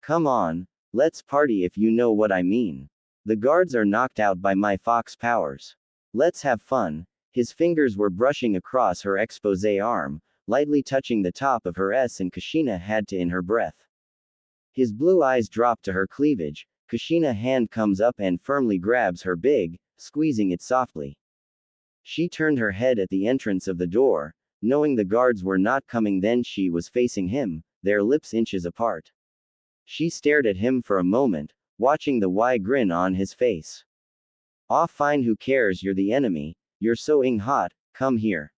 Come on, let's party if you know what I mean. The guards are knocked out by my fox powers. Let's have fun. His fingers were brushing across her expose arm, lightly touching the top of her S, and Kushina had to in her breath. His blue eyes dropped to her cleavage. Kushina's hand comes up and firmly grabs her big, squeezing it softly. She turned her head at the entrance of the door, knowing the guards were not coming. Then she was facing him, their lips inches apart. She stared at him for a moment, watching the wide grin on his face. Aw fine, who cares, you're the enemy, you're so hot, come here.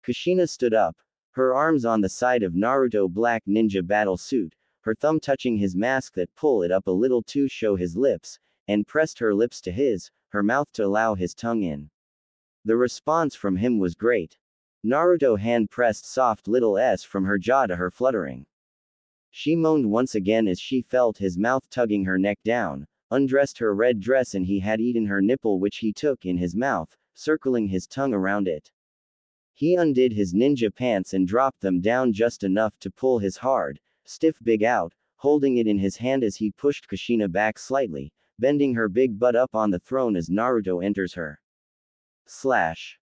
Kushina stood up, her arms on the side of Naruto black ninja battle suit, her thumb touching his mask that pull it up a little to show his lips, and pressed her lips to his, her mouth to allow his tongue in. The response from him was great. Naruto hand pressed soft little S from her jaw to her fluttering. She moaned once again as she felt his mouth tugging her neck down, undressed her red dress, and he had eaten her nipple, which he took in his mouth, circling his tongue around it. He undid his ninja pants and dropped them down just enough to pull his hard, stiff big out, holding it in his hand as he pushed Kushina back slightly, bending her big butt up on the throne as Naruto enters her.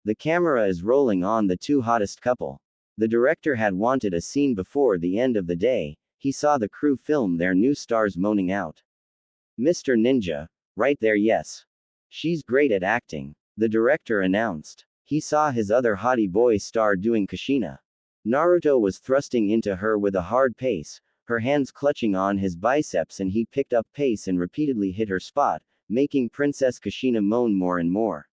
The camera is rolling on the two hottest couple. The director had wanted a scene before the end of the day. He saw the crew film their new stars moaning out. Mr. Ninja, right there, yes. She's great at acting, the director announced. He saw his other hottie boy star doing Kushina. Naruto was thrusting into her with a hard pace, her hands clutching on his biceps, and he picked up pace and repeatedly hit her spot, making Princess Kushina moan more and more.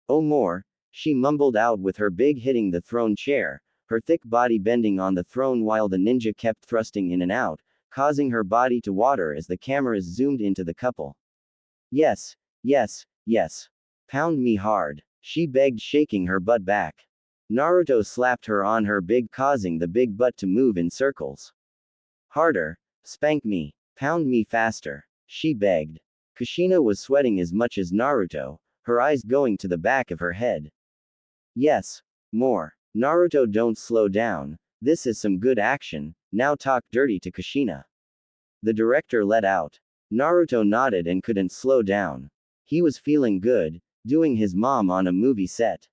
Oh, more, she mumbled out with her big hitting the throne chair, her thick body bending on the throne while the ninja kept thrusting in and out, causing her body to water as the cameras zoomed into the couple. Yes, yes, yes. Pound me hard, she begged, shaking her butt back. Naruto slapped her on her big, causing the big butt to move in circles. Harder, spank me, pound me faster, she begged. Kushina was sweating as much as Naruto, her eyes going to the back of her head. Yes, more. Naruto, don't slow down, this is some good action, now talk dirty to Kushina. The director let out. Naruto nodded and couldn't slow down. He was feeling good, doing his mom on a movie set.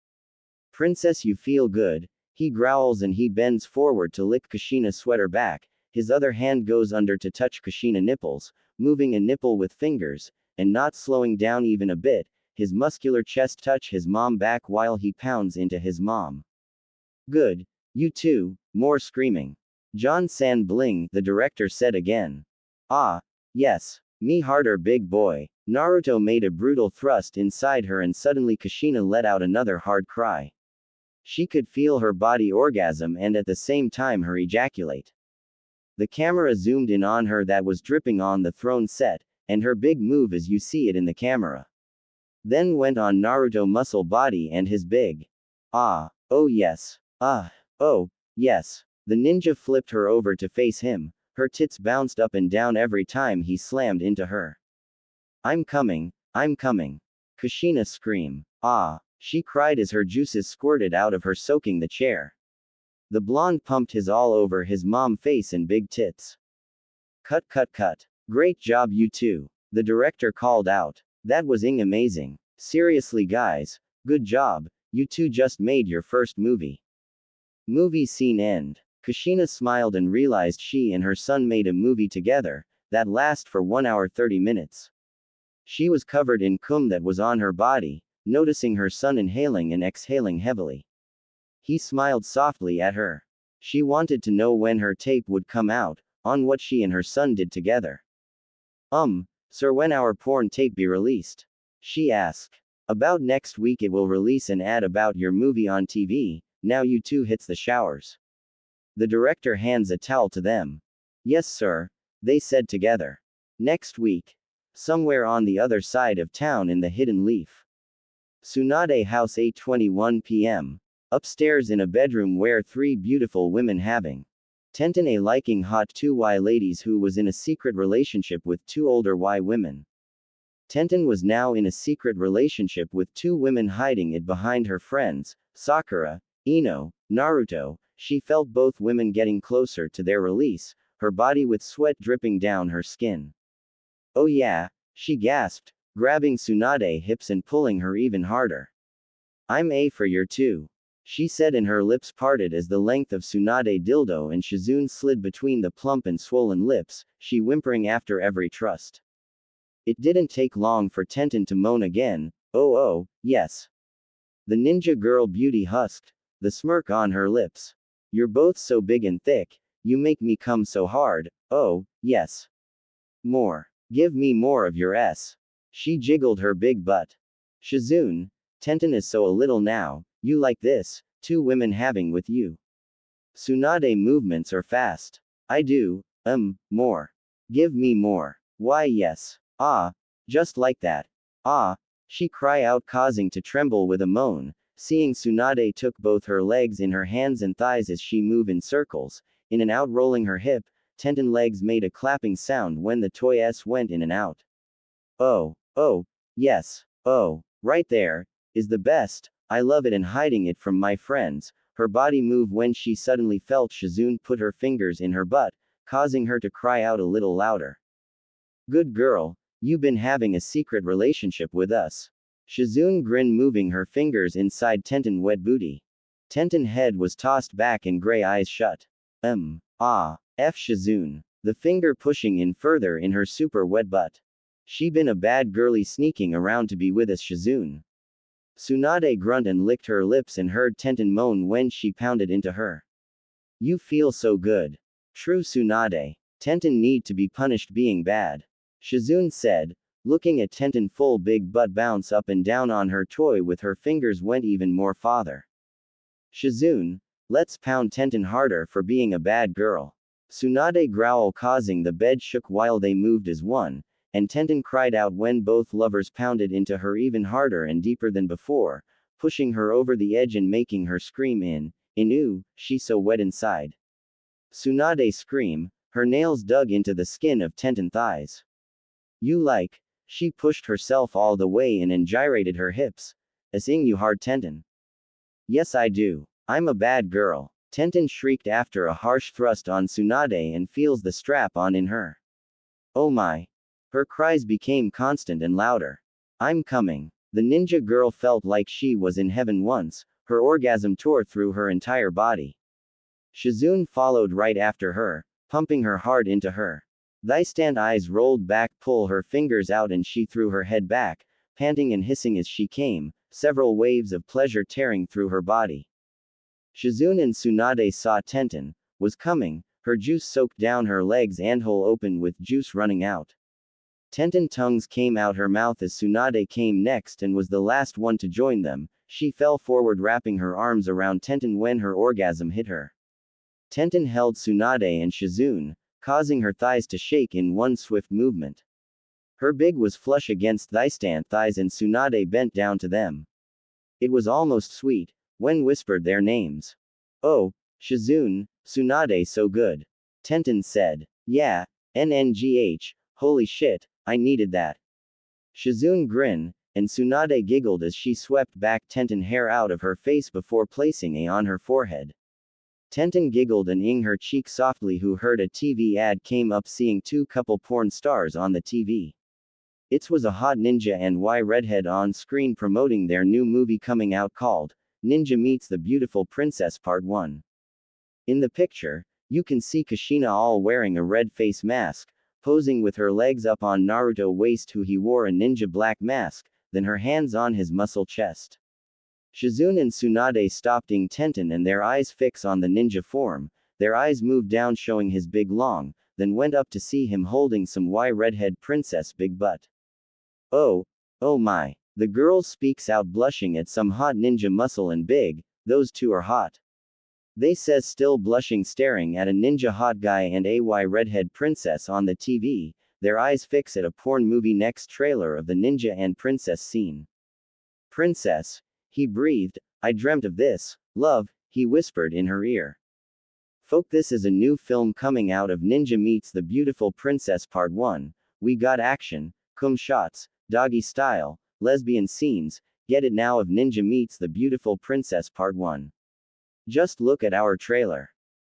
Princess, you feel good, he growls, and he bends forward to lick Kushina's sweater back, his other hand goes under to touch Kushina nipples, moving a nipple with fingers, and not slowing down even a bit, his muscular chest touch his mom back while he pounds into his mom. Good. You too, more screaming. John-san bling, the director said again. Ah. Yes. Me harder, big boy. Naruto made a brutal thrust inside her, and suddenly Kushina let out another hard cry. She could feel her body orgasm and at the same time her ejaculate. The camera zoomed in on her that was dripping on the throne set, and her big move as you see it in the camera. Then went on Naruto muscle body and his big. Ah. Oh yes. Ah. Oh. Yes. The ninja flipped her over to face him, her tits bounced up and down every time he slammed into her. I'm coming. I'm coming. Kushina screamed. Ah. She cried as her juices squirted out of her, soaking the chair. The blonde pumped his all over his mom face and big tits. Cut, cut, cut. Great job, you two. The director called out. That was amazing. Seriously, guys. Good job. You two just made your first movie. Movie scene end. Kushina smiled and realized she and her son made a movie together that lasted for 1 hour 30 minutes. She was covered in cum that was on her body, noticing her son inhaling and exhaling heavily. He smiled softly at her. She wanted to know when her tape would come out, on what she and her son did together. Sir, when our porn tape be released? She asked. About next week it will release an ad about your movie on TV, now you two hits the showers. The director hands a towel to them. Yes sir, they said together. Next week. Somewhere on the other side of town in the Hidden Leaf. Tsunade House, 8:21 p.m. Upstairs in a bedroom where 3 beautiful women having. Tenten a liking hot 2Y ladies who was in a secret relationship with 2 older Y women. Tenten was now in a secret relationship with 2 women, hiding it behind her friends, Sakura, Ino, Naruto. She felt both women getting closer to their release, her body with sweat dripping down her skin. Oh yeah, she gasped, grabbing Tsunade hips and pulling her even harder. I'm a for your two, she said, and her lips parted as the length of Tsunade dildo and Shizune slid between the plump and swollen lips, she whimpering after every thrust. It didn't take long for Tenten to moan again. Oh, yes. The ninja girl beauty husked, the smirk on her lips. You're both so big and thick, you make me come so hard. Oh, yes. More. Give me more of your S. She jiggled her big butt. Shizune, Tenten is so a little now, you like this, 2 women having with you. Tsunade movements are fast. I do, more. Give me more. Why yes. Ah, just like that. Ah, she cry out, causing to tremble with a moan, seeing Tsunade took both her legs in her hands and thighs as she move in circles, in and out rolling her hip. Tenten legs made a clapping sound when the toy S went in and out. Oh, yes, oh, right there, is the best, I love it, and hiding it from my friends, her body moved when she suddenly felt Shizune put her fingers in her butt, causing her to cry out a little louder. Good girl, you been having a secret relationship with us. Shizune grinned, moving her fingers inside Tenten wet booty. Tenten's head was tossed back and gray eyes shut. Shizune. The finger pushing in further in her super wet butt. She been a bad girly sneaking around to be with us Shizune. Tsunade grunt and licked her lips and heard Tenten moan when she pounded into her. You feel so good. True Tsunade. Tenten need to be punished being bad. Shizune said, looking at Tenten full big butt bounce up and down on her toy with her fingers went even more farther. Shizune, let's pound Tenten harder for being a bad girl. Tsunade growl causing the bed shook while they moved as one, and Tenten cried out when both lovers pounded into her even harder and deeper than before, pushing her over the edge and making her scream Inu, she's so wet inside. Tsunade scream, her nails dug into the skin of Tenten's thighs. You like, she pushed herself all the way in and gyrated her hips. Asing you hard Tenten. Yes I do. I'm a bad girl. Tenten shrieked after a harsh thrust on Tsunade and feels the strap on in her. Oh my. Her cries became constant and louder. I'm coming. The ninja girl felt like she was in heaven once, her orgasm tore through her entire body. Shizune followed right after her, pumping her hard into her. Thank's eyes rolled back, pull her fingers out and she threw her head back, panting and hissing as she came, several waves of pleasure tearing through her body. Shizune and Tsunade saw Tenten was coming, her juice soaked down her legs and hole open with juice running out. Tenten's tongues came out her mouth as Tsunade came next and was the last one to join them. She fell forward wrapping her arms around Tenten when her orgasm hit her. Tenten held Tsunade and Shizune, causing her thighs to shake in one swift movement. Her big was flush against Thank's thighs and Tsunade bent down to them. It was almost sweet, when whispered their names. Oh, Shizune, Tsunade so good. Tenten said. Yeah, NNGH, holy shit, I needed that. Shizune grinned, and Tsunade giggled as she swept back Tenten's hair out of her face before placing a on her forehead. Tenten giggled and ing her cheek softly who heard a TV ad came up seeing two couple porn stars on the TV. It was a hot ninja and redhead on screen promoting their new movie coming out called Ninja Meets the Beautiful Princess Part 1. In the picture, you can see Kushina all wearing a red face mask, posing with her legs up on Naruto waist who he wore a ninja black mask, then her hands on his muscle chest. Shizune and Tsunade stopped ing Tenten and their eyes fix on the ninja form, their eyes moved down showing his big long, then went up to see him holding some redhead princess big butt. Oh my. The girl speaks out blushing at some hot ninja muscle and big, those two are hot. They says still blushing staring at a ninja hot guy and a redhead princess on the TV, their eyes fix at a porn movie next trailer of the ninja and princess scene. Princess, he breathed, I dreamt of this, love, he whispered in her ear. Folk this is a new film coming out of Ninja Meets the Beautiful Princess Part 1, we got action, cum shots, doggy style, lesbian scenes, get it now of Ninja Meets the Beautiful Princess Part 1. Just look at our trailer.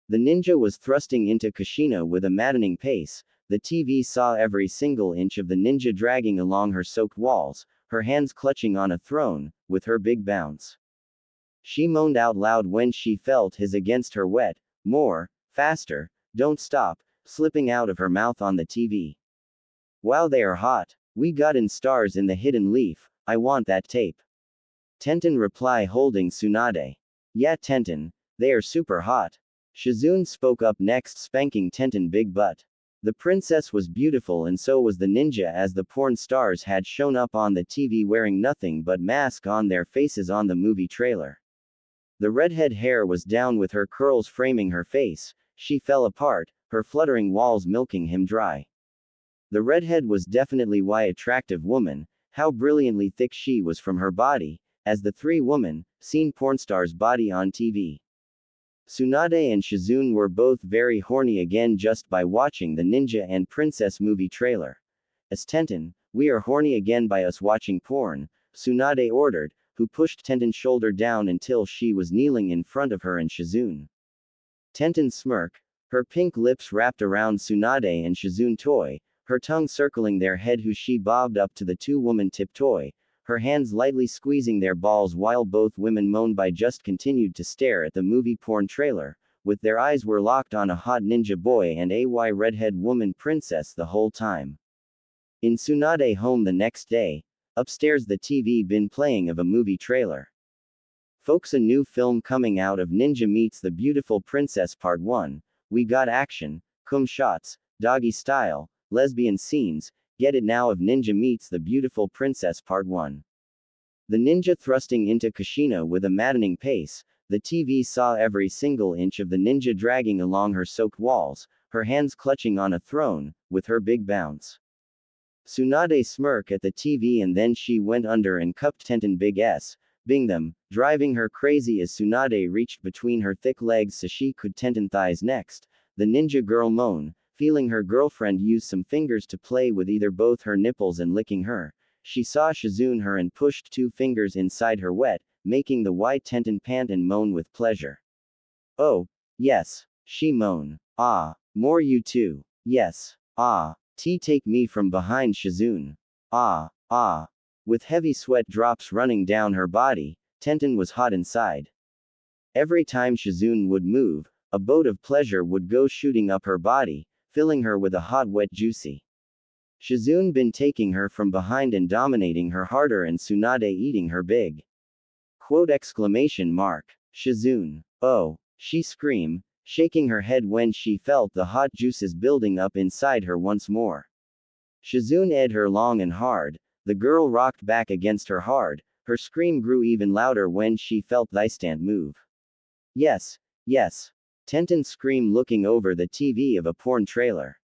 The ninja was thrusting into Kushina with a maddening pace, the TV saw every single inch of the ninja dragging along her soaked walls, her hands clutching on a throne, with her big bounce. She moaned out loud when she felt his against her wet, more, faster, don't stop, slipping out of her mouth on the TV. Wow they are hot. We got in stars in the hidden leaf, I want that tape. Tenten reply holding Tsunade. Yeah Tenten, they are super hot. Shizune spoke up next spanking Tenten big butt. The princess was beautiful and so was the ninja as the porn stars had shown up on the TV wearing nothing but mask on their faces on the movie trailer. The redhead hair was down with her curls framing her face, she fell apart, her fluttering walls milking him dry. The redhead was definitely attractive woman, how brilliantly thick she was from her body, as the three women, seen pornstar's body on TV. Tsunade and Shizune were both very horny again just by watching the ninja and princess movie trailer. As Tenten, we are horny again by us watching porn, Tsunade ordered, who pushed Tenten's shoulder down until she was kneeling in front of her and Shizune. Tenten smirk, her pink lips wrapped around Tsunade and Shizune toy, her tongue circling their head who she bobbed up to the two-woman tip toy, her hands lightly squeezing their balls while both women moaned by just continued to stare at the movie porn trailer, with their eyes were locked on a hot ninja boy and a redhead woman princess the whole time. In Tsunade home the next day, upstairs the TV been playing of a movie trailer. Folks, a new film coming out of Ninja Meets the Beautiful Princess Part 1, we got action, cum shots, doggy style, lesbian scenes, get it now of Ninja Meets the Beautiful Princess Part 1. The ninja thrusting into Kushina with a maddening pace, the TV saw every single inch of the ninja dragging along her soaked walls, her hands clutching on a throne, with her big bounce. Tsunade smirk at the TV and then she went under and cupped Tenten Big S, bing them, driving her crazy as Tsunade reached between her thick legs so she could Tenten thighs next. The ninja girl moan, feeling her girlfriend use some fingers to play with either both her nipples and licking her. She saw Shizune her and pushed 2 fingers inside her wet, making the white Tenten pant and moan with pleasure. Oh, yes, she moan. Ah, more you too. Yes. Ah, take me from behind Shizune. Ah, ah. With heavy sweat drops running down her body, Tenten was hot inside. Every time Shizune would move, a boat of pleasure would go shooting up her body, filling her with a hot wet juicy. Shizune been taking her from behind and dominating her harder and Tsunade eating her big. Quote exclamation mark. Shizune. Oh, she screamed, shaking her head when she felt the hot juices building up inside her once more. Shizune ed her long and hard, the girl rocked back against her hard, her scream grew even louder when she felt Thankx move. Yes, yes. Tenten screamed looking over the TV of a porn trailer.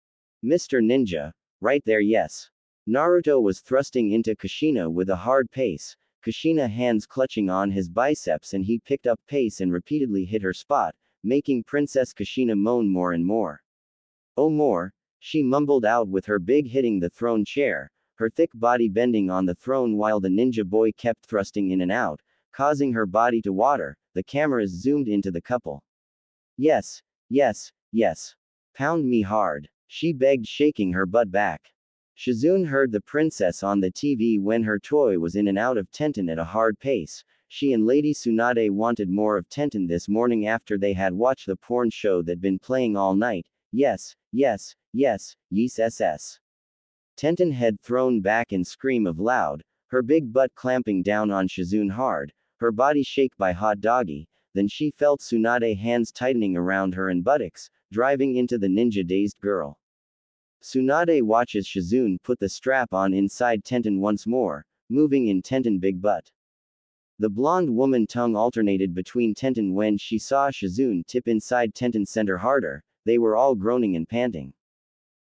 Mr. Ninja, right there yes. Naruto was thrusting into Kushina with a hard pace, Kushina hands clutching on his biceps and he picked up pace and repeatedly hit her spot, making Princess Kushina moan more and more. Oh more, she mumbled out with her big hitting the throne chair, her thick body bending on the throne while the ninja boy kept thrusting in and out, causing her body to water. The cameras zoomed into the couple. Yes, yes, yes. Pound me hard, she begged shaking her butt back. Shizune heard the princess on the TV when her toy was in and out of Tenten at a hard pace. She and Lady Tsunade wanted more of Tenten this morning after they had watched the porn show that'd been playing all night. Yes, yes, yes, yes ss. Tenten head thrown back and scream of loud, her big butt clamping down on Shizune hard, her body shake by hot doggy, then she felt Tsunade hands tightening around her and buttocks, driving into the ninja-dazed girl. Tsunade watches Shizune put the strap on inside Tenten once more, moving in Tenten big butt. The blonde woman tongue alternated between Tenten when she saw Shizune tip inside Tenten's center harder, they were all groaning and panting.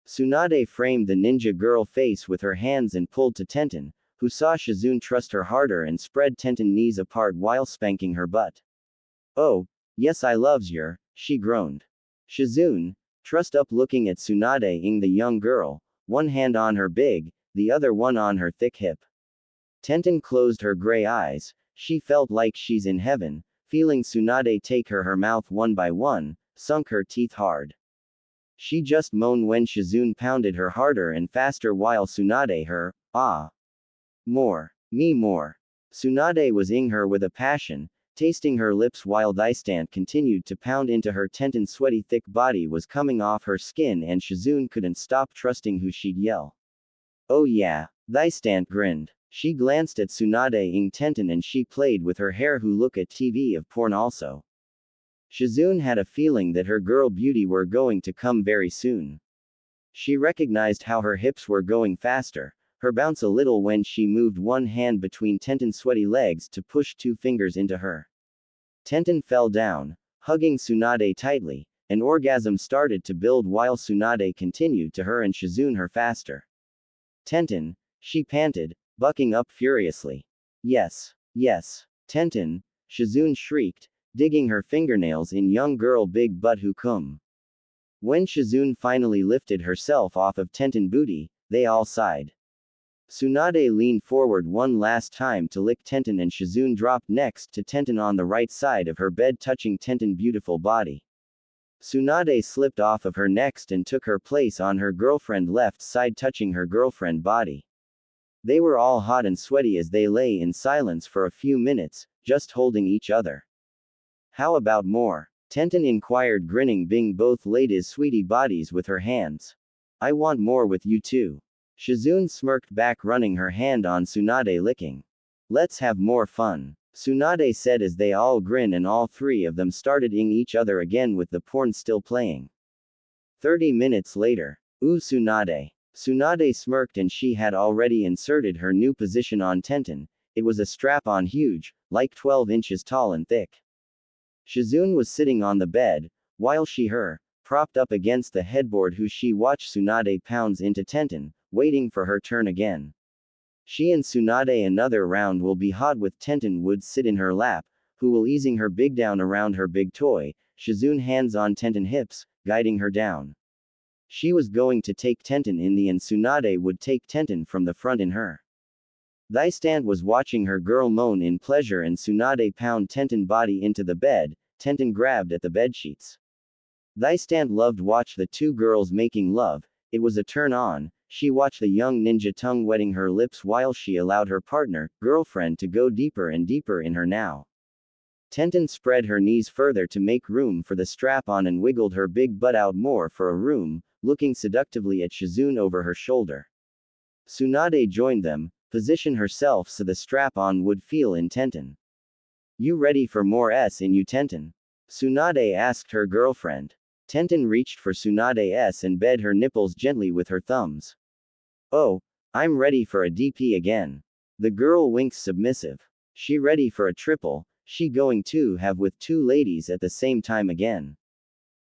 Tsunade framed the ninja girl face with her hands and pulled to Tenten, who saw Shizune trust her harder and spread Tenten knees apart while spanking her butt. Oh, yes I loves yer, she groaned. Shizune, trussed up looking at Tsunade-ing the young girl, one hand on her big, the other one on her thick hip. Tenten closed her gray eyes, she felt like she's in heaven, feeling Tsunade take her mouth one by one, sunk her teeth hard. She just moaned when Shizune pounded her harder and faster while Tsunade her, ah. More. Me more. Tsunade was ing her with a passion, tasting her lips while Thankx continued to pound into her. Tenten's sweaty thick body was coming off her skin and Shizune couldn't stop trusting who she'd yell. Oh yeah, Thankx grinned. She glanced at Tsunade-ing Tenten and she played with her hair who look at TV of porn also. Shizune had a feeling that her girl beauty were going to come very soon. She recognized how her hips were going faster, her bounce a little when she moved one hand between Tenten's sweaty legs to push 2 fingers into her. Tenten fell down, hugging Tsunade tightly, an orgasm started to build while Tsunade continued to her and Shizune her faster. Tenten, she panted, bucking up furiously. Yes, yes, Tenten, Shizune shrieked, digging her fingernails in young girl big butt who come. When Shizune finally lifted herself off of Tenten booty, they all sighed. Tsunade leaned forward one last time to lick Tenten and Shizune dropped next to Tenten on the right side of her bed touching Tenten's beautiful body. Tsunade slipped off of her next and took her place on her girlfriend left side touching her girlfriend body. They were all hot and sweaty as they lay in silence for a few minutes, just holding each other. How about more? Tenten inquired, grinning, being both laid his sweetie bodies with her hands. I want more with you too. Shizune smirked back, running her hand on Tsunade, licking. Let's have more fun, Tsunade said as they all grinned and all three of them started ing each other again with the porn still playing. 30 minutes later. Ooh, Tsunade. Tsunade smirked, and she had already inserted her new position on Tenten. It was a strap-on, huge, like 12 inches tall and thick. Shizune was sitting on the bed, while her propped up against the headboard, who she watched Tsunade pounds into Tenten, waiting for her turn again. She and Tsunade another round will be hot, with Tenten would sit in her lap, who will easing her big down around her big toy, Shizune hands on Tenten hips, guiding her down. She was going to take Tenten in the and Tsunade would take Tenten from the front in her. Thankx was watching her girl moan in pleasure and Tsunade pound Tenten body into the bed. Tenten grabbed at the bedsheets. Thankx loved watch the two girls making love. It was a turn on. She watched the young ninja tongue wetting her lips while she allowed her partner, girlfriend, to go deeper and deeper in her now. Tenten spread her knees further to make room for the strap-on and wiggled her big butt out more for a room, looking seductively at Shizune over her shoulder. Tsunade joined them, position herself so the strap-on would feel in Tenten. You ready for more S in you, Tenten? Tsunade asked her girlfriend. Tenten reached for Tsunade's and bed her nipples gently with her thumbs. Oh, I'm ready for a DP again. The girl winks submissive. She ready for a triple, she going to have with two ladies at the same time again.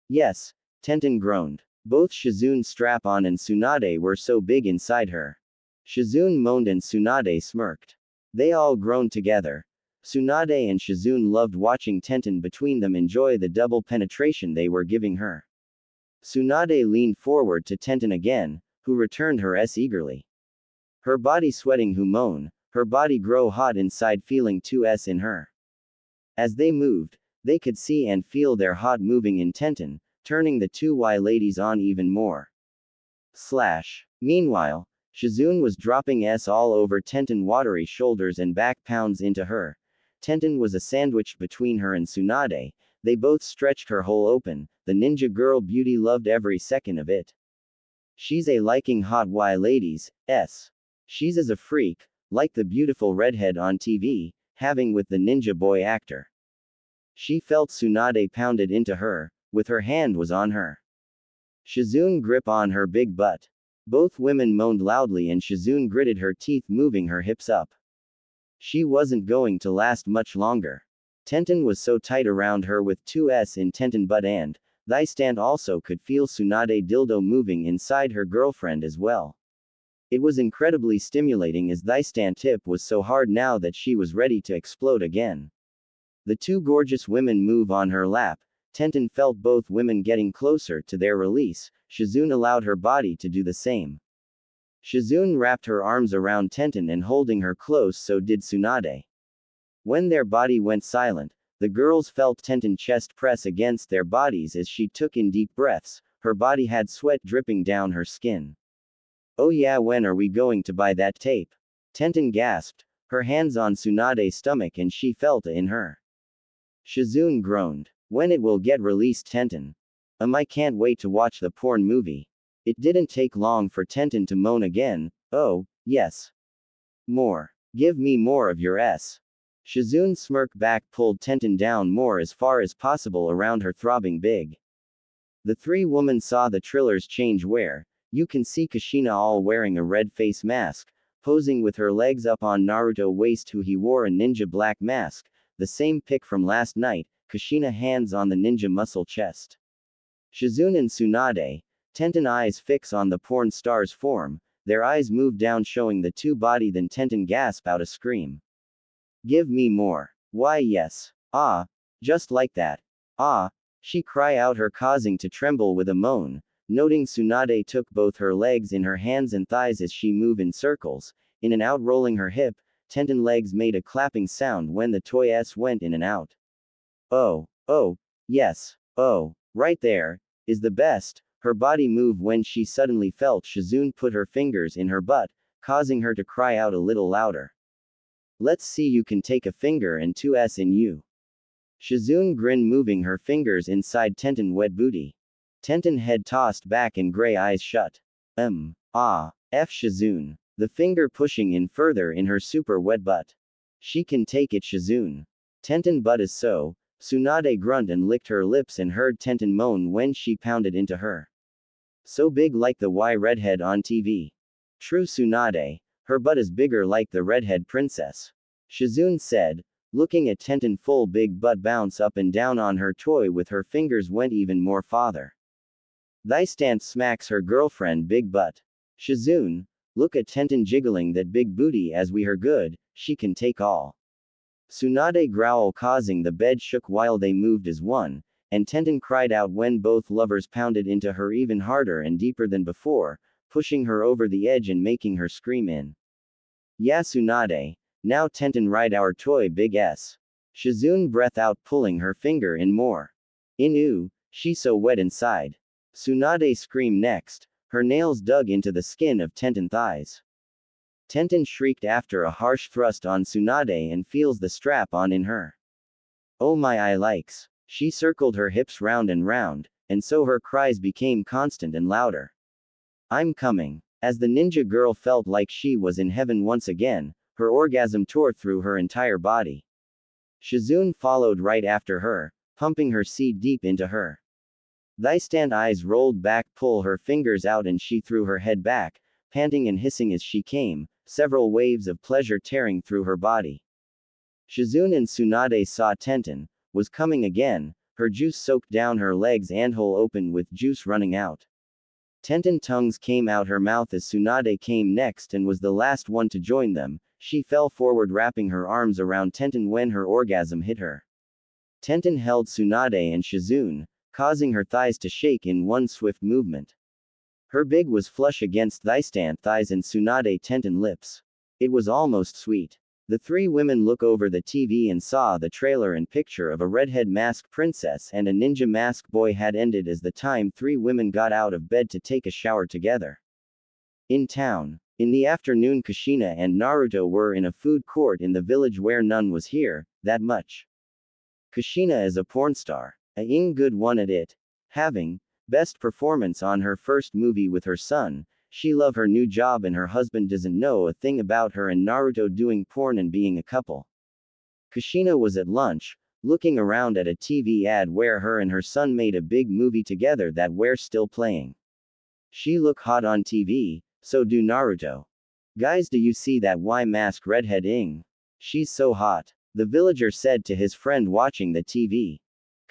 Yes, Tenten groaned. Both Shizune's strap-on and Tsunade were so big inside her. Shizune moaned and Tsunade smirked. They all groaned together. Tsunade and Shizune loved watching Tenten between them enjoy the double penetration they were giving her. Tsunade leaned forward to Tenten again, who returned her S eagerly. Her body sweating, who moan, her body grow hot inside, feeling 2S in her. As they moved, they could see and feel their hot moving in Tenten, turning the two Y ladies on even more. Meanwhile, Shizune was dropping S all over Tenten watery shoulders and back pounds into her. Tenten was a sandwich between her and Tsunade. They both stretched her hole open. The ninja girl beauty loved every second of it. She's a liking hot Y ladies, S. She's as a freak, like the beautiful redhead on TV, having with the ninja boy actor. She felt Tsunade pounded into her, with her hand was on her. Shizune grip on her big butt. Both women moaned loudly and Shizune gritted her teeth, moving her hips up. She wasn't going to last much longer. Tenten was so tight around her with 2S in Tenten butt, and Thankx also could feel Tsunade dildo moving inside her girlfriend as well. It was incredibly stimulating as Thankx tip was so hard now that she was ready to explode again. The two gorgeous women move on her lap. Tenten felt both women getting closer to their release. Shizune allowed her body to do the same. Shizune wrapped her arms around Tenten and holding her close, so did Tsunade. When their body went silent, the girls felt Tenten chest press against their bodies as she took in deep breaths. Her body had sweat dripping down her skin. Oh yeah, when are we going to buy that tape? Tenten gasped, her hands on Tsunade's stomach, and she felt it in her. Shizune groaned. When it will get released, Tenten? I can't wait to watch the porn movie. It didn't take long for Tenten to moan again. Oh, yes. More. Give me more of your S. Shizune smirked back, pulled Tenten down more as far as possible around her throbbing big. The three women saw the trillers change where you can see Kushina all wearing a red face mask, posing with her legs up on Naruto waist, who he wore a ninja black mask, the same pic from last night. Kushina hands on the ninja muscle chest. Shizune and Tsunade, Tenten eyes fix on the porn star's form, their eyes move down showing the two body, then Tenten gasp out a scream. Give me more. Why yes. Ah. Just like that. Ah. She cry out, her causing to tremble with a moan, noting Tsunade took both her legs in her hands and thighs as she move in circles, in and out rolling her hip. Tenten legs made a clapping sound when the toy S went in and out. Oh, yes, oh, right there, is the best, her body moved when she suddenly felt Shizune put her fingers in her butt, causing her to cry out a little louder. Let's see, you can take a finger and 2s in you. Shizune grinned, moving her fingers inside Tenten wet booty. Tenten head tossed back and gray eyes shut. F Shizune. The finger pushing in further in her super wet butt. She can take it, Shizune. Tenten butt is so. Tsunade grunt and licked her lips and heard Tenten moan when she pounded into her. So big like the Y redhead on TV. True, Tsunade. Her butt is bigger like the redhead princess. Shizune said, looking at Tenten full big butt bounce up and down on her toy with her fingers went even more farther. Thy stance smacks her girlfriend big butt. Shizune, look at Tenten jiggling that big booty as we her good, she can take all. Tsunade growl causing the bed shook while they moved as one, and Tenten cried out when both lovers pounded into her even harder and deeper than before, pushing her over the edge and making her scream in. Yeah, Tsunade. Now Tenten ride our toy big S. Shizune breath out, pulling her finger in more. Inu, she so wet inside. Tsunade screamed next, her nails dug into the skin of Tenten thighs. Tenten shrieked after a harsh thrust on Tsunade and feels the strap on in her. Oh my, I likes. She circled her hips round, and so her cries became constant and louder. I'm coming. As the ninja girl felt like she was in heaven once again, her orgasm tore through her entire body. Shizune followed right after her, pumping her seed deep into her. Thy stand eyes rolled back, pull her fingers out, and she threw her head back, panting and hissing as she came, several waves of pleasure tearing through her body. Shizune and Tsunade saw Tenten was coming again, her juice soaked down her legs and hole open with juice running out. Tenten tongues came out her mouth as Tsunade came next and was the last one to join them. She fell forward, wrapping her arms around Tenten when her orgasm hit her. Tenten held Tsunade and Shizune, causing her thighs to shake in one swift movement. Her big was flush against Thystant thighs and Tsunade Tenten lips. It was almost sweet. The three women look over the TV and saw the trailer and picture of a redhead masked princess and a ninja masked boy had ended as the time three women got out of bed to take a shower together. In town. In the afternoon, Kushina and Naruto were in a food court in the village where none was here, that much. Kushina is a porn star. A good one at it. Having best performance on her first movie with her son, she love her new job and her husband doesn't know a thing about her and Naruto doing porn and being a couple. Kushina was at lunch, looking around at a TV ad where her and her son made a big movie together that we're still playing. She look hot on TV, so do Naruto. Guys, do you see that Y-mask redhead ing? She's so hot, the villager said to his friend watching the TV.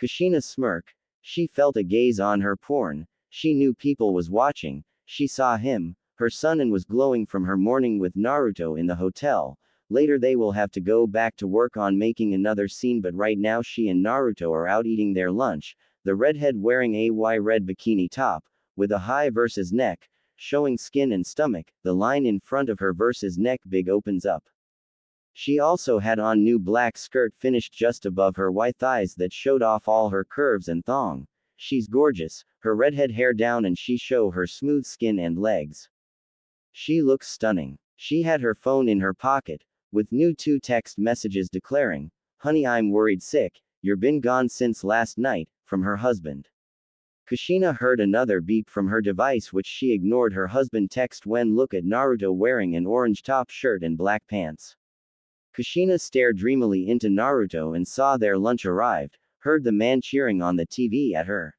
Kushina smirk. She felt a gaze on her porn. She knew people was watching. She saw him, her son, and was glowing from her morning with Naruto in the hotel. Later they will have to go back to work on making another scene, but right now she and Naruto are out eating their lunch. The redhead wearing a red bikini top, with a high versus neck, showing skin and stomach. The line in front of her versus neck big opens up. She also had on new black skirt finished just above her white thighs that showed off all her curves and thong. She's gorgeous, her redhead hair down and she show her smooth skin and legs. She looks stunning. She had her phone in her pocket, with new 2 text messages declaring, "Honey, I'm worried sick, you're been gone since last night," from her husband. Kushina heard another beep from her device which she ignored. Her husband text when look at Naruto wearing an orange top shirt and black pants. Kushina stared dreamily into Naruto and saw their lunch arrived, heard the man cheering on the TV at her.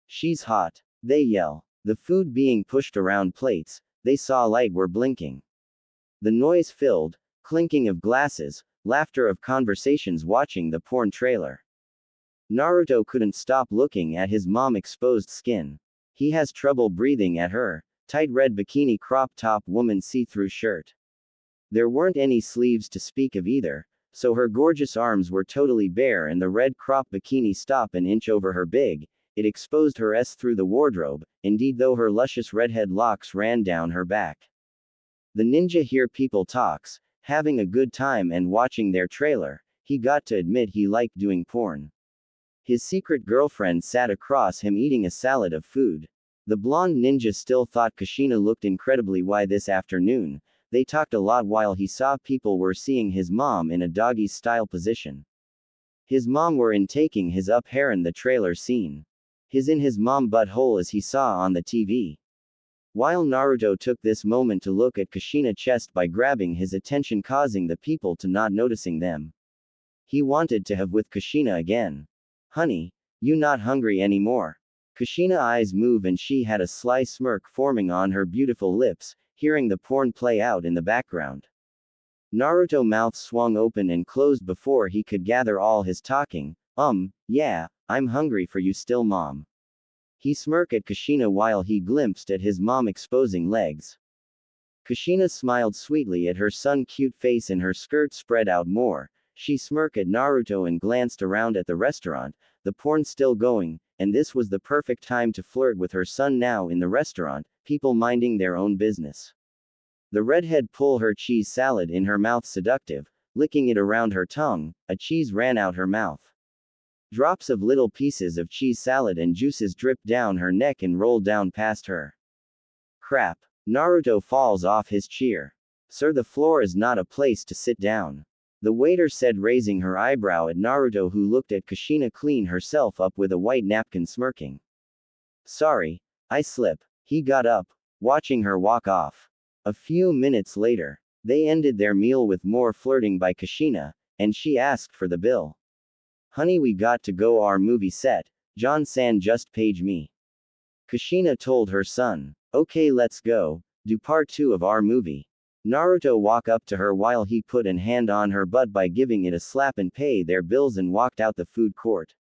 She's hot. They yell. The food being pushed around plates, they saw light were blinking. The noise filled, clinking of glasses, laughter of conversations watching the porn trailer. Naruto couldn't stop looking at his mom exposed skin. He has trouble breathing at her, tight red bikini crop top woman see-through shirt. There weren't any sleeves to speak of either, so her gorgeous arms were totally bare and the red crop bikini stopped an inch over her big. It exposed her S through the wardrobe, indeed, though her luscious redhead locks ran down her back. The ninja hear people talks, having a good time and watching their trailer. He got to admit he liked doing porn. His secret girlfriend sat across him eating a salad of food. The blonde ninja still thought Kushina looked incredibly white this afternoon, They talked a lot while he saw people were seeing his mom in a doggy-style position. His mom were in taking his up hair in the trailer scene. His in his mom butthole as he saw on the TV. While Naruto took this moment to look at Kushina chest by grabbing his attention causing the people to not noticing them. He wanted to have with Kushina again. Honey, you not hungry anymore? Kushina eyes move and she had a sly smirk forming on her beautiful lips, hearing the porn play out in the background. Naruto mouth swung open and closed before he could gather all his talking. Yeah, I'm hungry for you still mom. He smirked at Kushina while he glimpsed at his mom exposing legs. Kushina smiled sweetly at her son cute face and her skirt spread out more. She smirked at Naruto and glanced around at the restaurant, the porn still going, and this was the perfect time to flirt with her son now in the restaurant, people minding their own business. The redhead pulled her cheese salad in her mouth seductive, licking it around her tongue, a cheese ran out her mouth. Drops of little pieces of cheese salad and juices dripped down her neck and rolled down past her. Crap. Naruto falls off his chair. Sir, the floor is not a place to sit down. The waiter said raising her eyebrow at Naruto who looked at Kushina clean herself up with a white napkin smirking. Sorry, I slip. He got up, watching her walk off. A few minutes later, they ended their meal with more flirting by Kushina, and she asked for the bill. Honey, we got to go our movie set, John-san just page me. Kushina told her son. Okay, let's go, do part 2 of our movie. Naruto walked up to her while he put an hand on her butt by giving it a slap and pay their bills and walked out the food court.